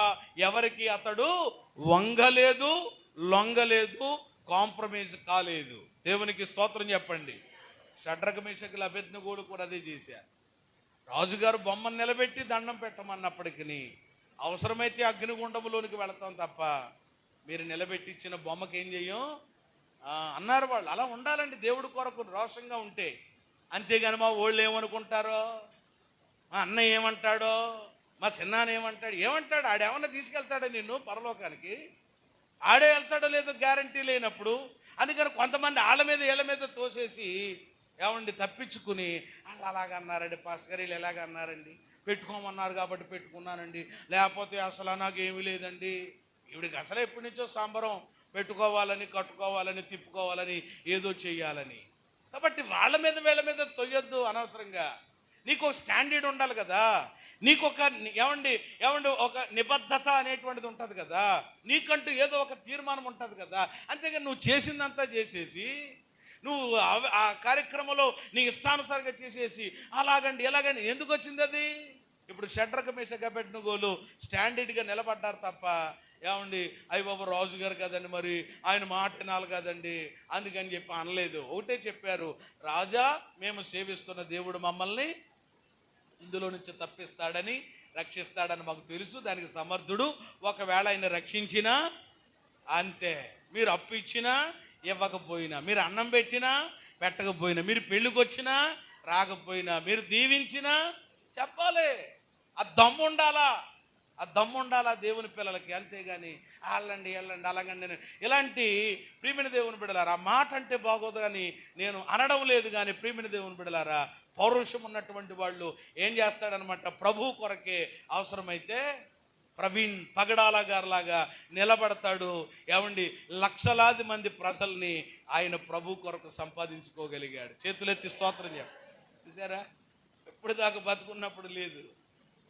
ఎవరికి అతడు వంగలేదు, లొంగలేదు, కాంప్రమైజ్ కాలేదు. దేవునికి స్తోత్రం చెప్పండి. షడ్రక మేషకులు అబేద్నెగోలు కూడా అదే చేశారు. రాజుగారు బొమ్మను నిలబెట్టి దండం పెట్టమన్నప్పటికీ అవసరమైతే అగ్నిగుండంలోనికి వెళతాం తప్ప మీరు నిలబెట్టించిన బొమ్మకి ఏం చెయ్యం అన్నారు వాళ్ళు. అలా ఉండాలండి దేవుడి కొరకు రోషంగా ఉంటే. అంతేగాని మా వాళ్ళు ఏమనుకుంటారో, మా అన్న ఏమంటాడో, మా చిన్నాన్న ఏమంటాడు ఆడేమన్నా తీసుకెళ్తాడో నిన్ను పరలోకానికి? ఆడే వెళ్తాడో లేదో గ్యారంటీ లేనప్పుడు అందుకని కొంతమంది వీళ్ళ మీద తోసేసి తప్పించుకుని వాళ్ళు అలాగన్నారండి, పాస్టర్ గారు వీళ్ళు ఎలాగన్నారండి, పెట్టుకోమన్నారు కాబట్టి పెట్టుకున్నానండి, లేకపోతే అసలు నాకేమీ లేదండి. ఈవిడికి అసలు ఎప్పటి నుంచో సంబరం, పెట్టుకోవాలని, కట్టుకోవాలని, తిప్పుకోవాలని, ఏదో చెయ్యాలని. కాబట్టి వాళ్ళ మీద వీళ్ళ మీద తొయ్యొద్దు అనవసరంగా. నీకు ఒక స్టాండర్డ్ ఉండాలి కదా, నీకు ఒక ఒక నిబద్ధత అనేటువంటిది ఉంటుంది కదా, నీకంటూ ఏదో ఒక తీర్మానం ఉంటుంది కదా. అంతేగాని నువ్వు చేసిందంతా చేసేసి, నువ్వు ఆ కార్యక్రమంలో నీ ఇష్టానుసారంగా చేసేసి అలాగండి ఎలాగండి ఎందుకు వచ్చింది అది? ఇప్పుడు షడ్రక మేషక అబేద్నెగోలు స్టాండర్డ్గా నిలబడ్డారు తప్ప అయ్య బాబు రాజు గారు కదండి, మరి ఆయన మాట వినాలి కదండి అందుకని చెప్పి అనలేదు. ఒకటే చెప్పారు, రాజా మేము సేవిస్తున్న దేవుడు మమ్మల్ని ఇందులో నుంచి తప్పిస్తాడని, రక్షిస్తాడని మాకు తెలుసు, దానికి సమర్థుడు. ఒకవేళ ఆయన రక్షించినా అంతే, మీరు అప్పు ఇచ్చినా ఇవ్వకపోయినా, మీరు అన్నం పెట్టినా పెట్టకపోయినా, మీరు పెళ్ళికి వచ్చినా రాకపోయినా, మీరు దీవించినా చెప్పాలి. ఆ దమ్ము ఉండాలా దేవుని పిల్లలకి. అంతేగాని వెళ్ళండి అలాగండి ఇలాంటి ప్రియమైన దేవుని బిడ్డలారా, ఆ మాట అంటే బాగోదు కానీ నేను అనడం లేదు. కానీ ప్రియమైన దేవుని బిడ్డలారా, పౌరుషం ఉన్నటువంటి వాళ్ళు ఏం చేస్తాడనమాట, ప్రభు కొరకే అవసరమైతే ప్రవీణ్ పగడాల గారిలాగా నిలబడతాడు. లక్షలాది మంది ప్రజల్ని ఆయన ప్రభు కొరకు సంపాదించుకోగలిగాడు. చేతులెత్తి స్తోత్రం చెప్ప. చూసారా, ఎప్పుడు దాకా బతుకున్నప్పుడు లేదు.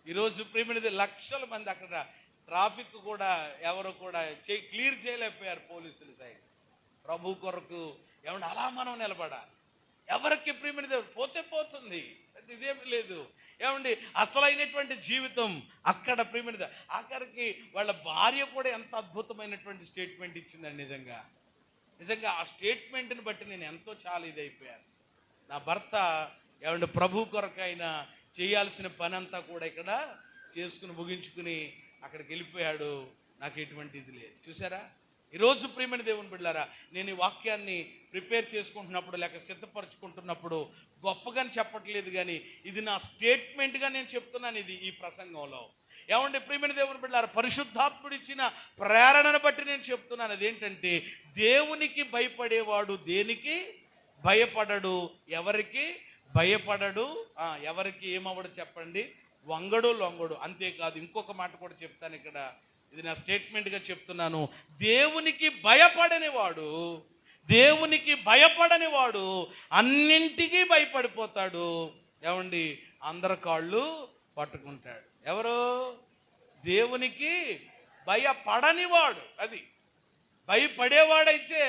ఈరోజు ప్రియమైనది లక్షల మంది అక్కడ ట్రాఫిక్ కూడా ఎవరు కూడా క్లియర్ చేయలేకపోయారు పోలీసులు సైడ్. ప్రభు కొరకు అలా మనం నిలబడాలి. ఎవరికి ప్రియమైనది పోతే పోతుంది, ఇదేమి లేదు. అసలైనటువంటి జీవితం అక్కడ ప్రియమైనది. ఆఖరికి వాళ్ళ భార్య కూడా ఎంత అద్భుతమైనటువంటి స్టేట్మెంట్ ఇచ్చిందండి. నిజంగా ఆ స్టేట్మెంట్ని బట్టి నేను ఎంతో చాలా ఇదైపోయాను. నా భర్త ప్రభు కొరకైనా చేయాల్సిన పని అంతా కూడా ఇక్కడ చేసుకుని ముగించుకుని అక్కడికి వెళ్ళిపోయాడు. నాకు ఎటువంటి ఇది లేదు. చూసారా, ఈరోజు ప్రియమైన దేవుని బిడ్డలారా, నేను ఈ వాక్యాన్ని ప్రిపేర్ చేసుకుంటున్నప్పుడు లేక సిద్ధపరచుకుంటున్నప్పుడు గొప్పగా చెప్పట్లేదు, కానీ ఇది నా స్టేట్మెంట్గా నేను చెప్తున్నాను. ఇది ఈ ప్రసంగంలో ప్రియమైన దేవుని బిడ్డలారా, పరిశుద్ధాత్ముడు ఇచ్చిన ప్రేరణను బట్టి నేను చెప్తున్నాను. అదేంటంటే, దేవునికి భయపడేవాడు దేనికి భయపడడు, ఎవరికి భయపడడు, ఎవరికి ఏమవడు చెప్పండి, వంగడు లొంగడు. అంతేకాదు, ఇంకొక మాట కూడా చెప్తాను ఇక్కడ, ఇది నా స్టేట్మెంట్గా చెప్తున్నాను. దేవునికి భయపడని వాడు అన్నింటికీ భయపడిపోతాడు. అందరి కాళ్ళు పట్టుకుంటాడు. ఎవరు? దేవునికి భయపడనివాడు. అది భయపడేవాడైతే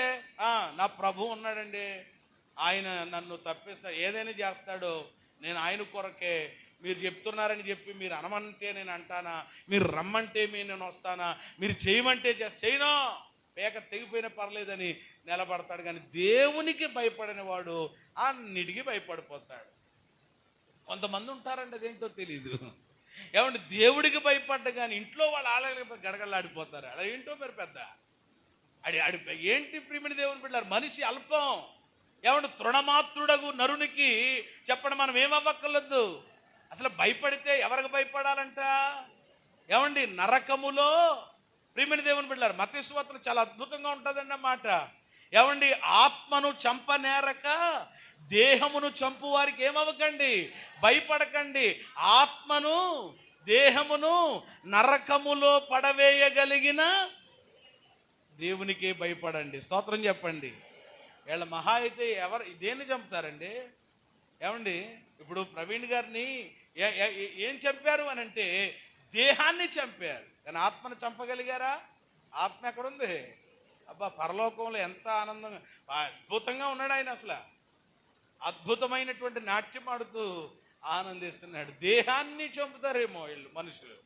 నా ప్రభు ఉన్నాడండి, ఆయన నన్ను తప్పిస్తాడు, ఏదైనా చేస్తాడో, నేను ఆయన కొరకే, మీరు చెప్తున్నారని చెప్పి మీరు అనమంటే నేను అంటానా, మీరు రమ్మంటే నేను వస్తానా, మీరు చేయమంటే చేయను, పేక తెగిపోయినా పర్లేదని నిలబడతాడు. కానీ దేవునికి భయపడిన వాడు అన్నిటికీ భయపడిపోతాడు. కొంతమంది ఉంటారండి, అదేంటో తెలీదు. ఏమంటే దేవుడికి భయపడ్డ కానీ ఇంట్లో వాళ్ళు ఆలయాలకు గడగడలాడిపోతారు. అలా ఏంటో మరి పెద్ద ఏంటి ప్రియమైన దేవుని బిడ్డలారా, మనిషి అల్పం. ఏమంటే తృణమాత్రుడగు నరునికి చెప్పండి, మనం ఏమవ్వక్కర్లేదు. అసలు భయపడితే ఎవరికి భయపడాలంట? ఏమండి నరకములో, ప్రియమైన దేవుని బిడ్డలారా, మత్తయి సువార్తలో చాలా అద్భుతంగా ఉంటుందండి అన్నమాట. ఏమండి ఆత్మను చంపనేరక దేహమును చంపు వారికి ఏమవ్వకండి, భయపడకండి. ఆత్మను దేహమును నరకములో పడవేయగలిగిన దేవునికే భయపడండి. స్తోత్రం చెప్పండి. వీళ్ళ మహా అయితే ఎవరు దేన్ని చంపుతారండి? ఏమండి ఇప్పుడు ప్రవీణ్ గారిని ఏం చంపారు అని అంటే దేహాన్ని చంపారు, కానీ ఆత్మను చంపగలిగారా? ఆత్మ ఎక్కడుంది? అబ్బా, పరలోకంలో ఎంత ఆనందంగా అద్భుతంగా ఉన్నాడు ఆయన. అసలు అద్భుతమైనటువంటి నాట్యం ఆడుతూ ఆనందిస్తున్నాడు. దేహాన్ని చంపుతారేమో వీళ్ళు మనుషులు,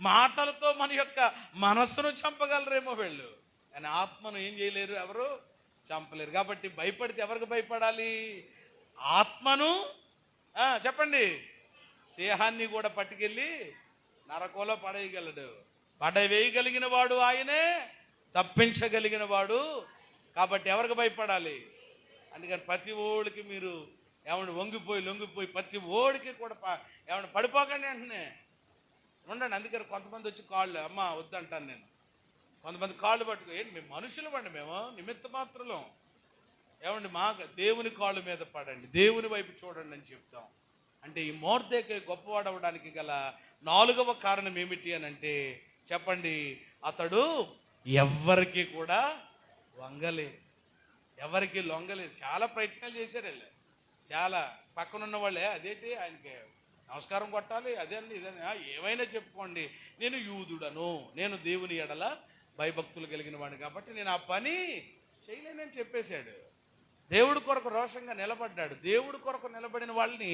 మాటలతో మన యొక్క మనస్సును చంపగలరేమో వీళ్ళు, కానీ ఆత్మను ఏం చేయలేరు, ఎవరు చంపలేరు. కాబట్టి భయపడితే ఎవరికి భయపడాలి? ఆత్మను చెప్పండి, దేహాన్ని కూడా పట్టుకెళ్ళి నరకంలో పడేయగలడు. పడవేయగలిగిన వాడు ఆయనే, తప్పించగలిగిన వాడు. కాబట్టి ఎవరికి భయపడాలి? అందుకని ప్రతి ఓడికి మీరు ఏమన్నా లొంగిపోయి ప్రతి ఓడికి కూడా ఏమన్నా పడిపోకండి వెంటనే ఉండండి. అందుకని కొంతమంది వచ్చి కాళ్ళు, అమ్మ వద్దంటాను నేను, కొంతమంది కాళ్ళు పట్టుకో, ఏంటి మేము మనుషులు పండి, మేము నిమిత్త మాత్రలం. ఏమండి మా దేవుని కాళ్ళు మీద పడండి, దేవుని వైపు చూడండి అని చెప్తాం. అంటే ఈ మొర్దెకై గొప్పవాడు అవడానికి గల 4వ కారణం ఏమిటి అని అంటే చెప్పండి, అతడు ఎవ్వరికి కూడా వంగలేదు, ఎవరికి లొంగలేదు. చాలా ప్రయత్నాలు చేశారు వీళ్ళు, చాలా పక్కనున్న వాళ్ళే అదేంటి ఆయనకి నమస్కారం కొట్టాలి, అదేండి ఇదని ఏమైనా చెప్పుకోండి, నేను యూదుడను, నేను దేవుని ఎడల భయభక్తులు కలిగిన వాడిని కాబట్టి నేను ఆ పని చేయలేనని చెప్పేశాడు. దేవుడి కొరకు రోషంగా నిలబడ్డాడు. దేవుడి కొరకు నిలబడిన వాళ్ళని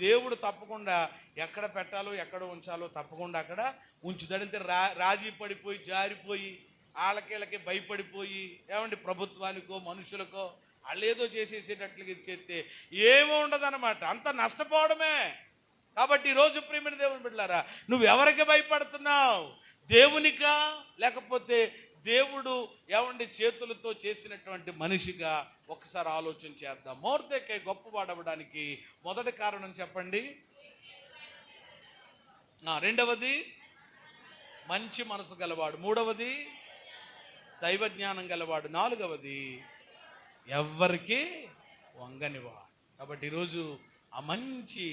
దేవుడు తప్పకుండా ఎక్కడ పెట్టాలో ఎక్కడ ఉంచాలో తప్పకుండా అక్కడ ఉంచుతాడంటే రాజీ పడిపోయి జారిపోయి వాళ్ళకి భయపడిపోయి ఏమండి ప్రభుత్వానికో మనుషులకో వాళ్ళు ఏదో చేసేసేటట్లుగా చేస్తే ఏమీ ఉండదన్నమాట, అంత నష్టపోవడమే. కాబట్టి ఈరోజు ప్రియమైన దేవుని బిడ్డలారా, నువ్వు ఎవరికి భయపడుతున్నావు? దేవునికా, లేకపోతే దేవుడు ఏమండి చేతులతో చేసినటువంటి మనిషిగా? ఒకసారి ఆలోచన చేద్దాం. మొర్దెకై గొప్పవాడవడానికి మొదటి కారణం చెప్పండి. రెండవది మంచి మనసు గలవాడు, మూడవది దైవ జ్ఞానం గలవాడు, నాలుగవది ఎవ్వరికి వంగనివాడు. కాబట్టి ఈరోజు ఆ మంచి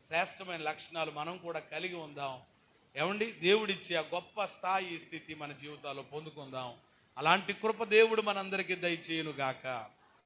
శ్రేష్టమైన లక్షణాలు మనం కూడా కలిగి ఉందాం. ఏమండి దేవుడిచ్చే ఆ గొప్ప స్థాయి స్థితి మన జీవితాల్లో పొందుకుందాం. అలాంటి కృప దేవుడు మనందరికీ దయచేయును గాక.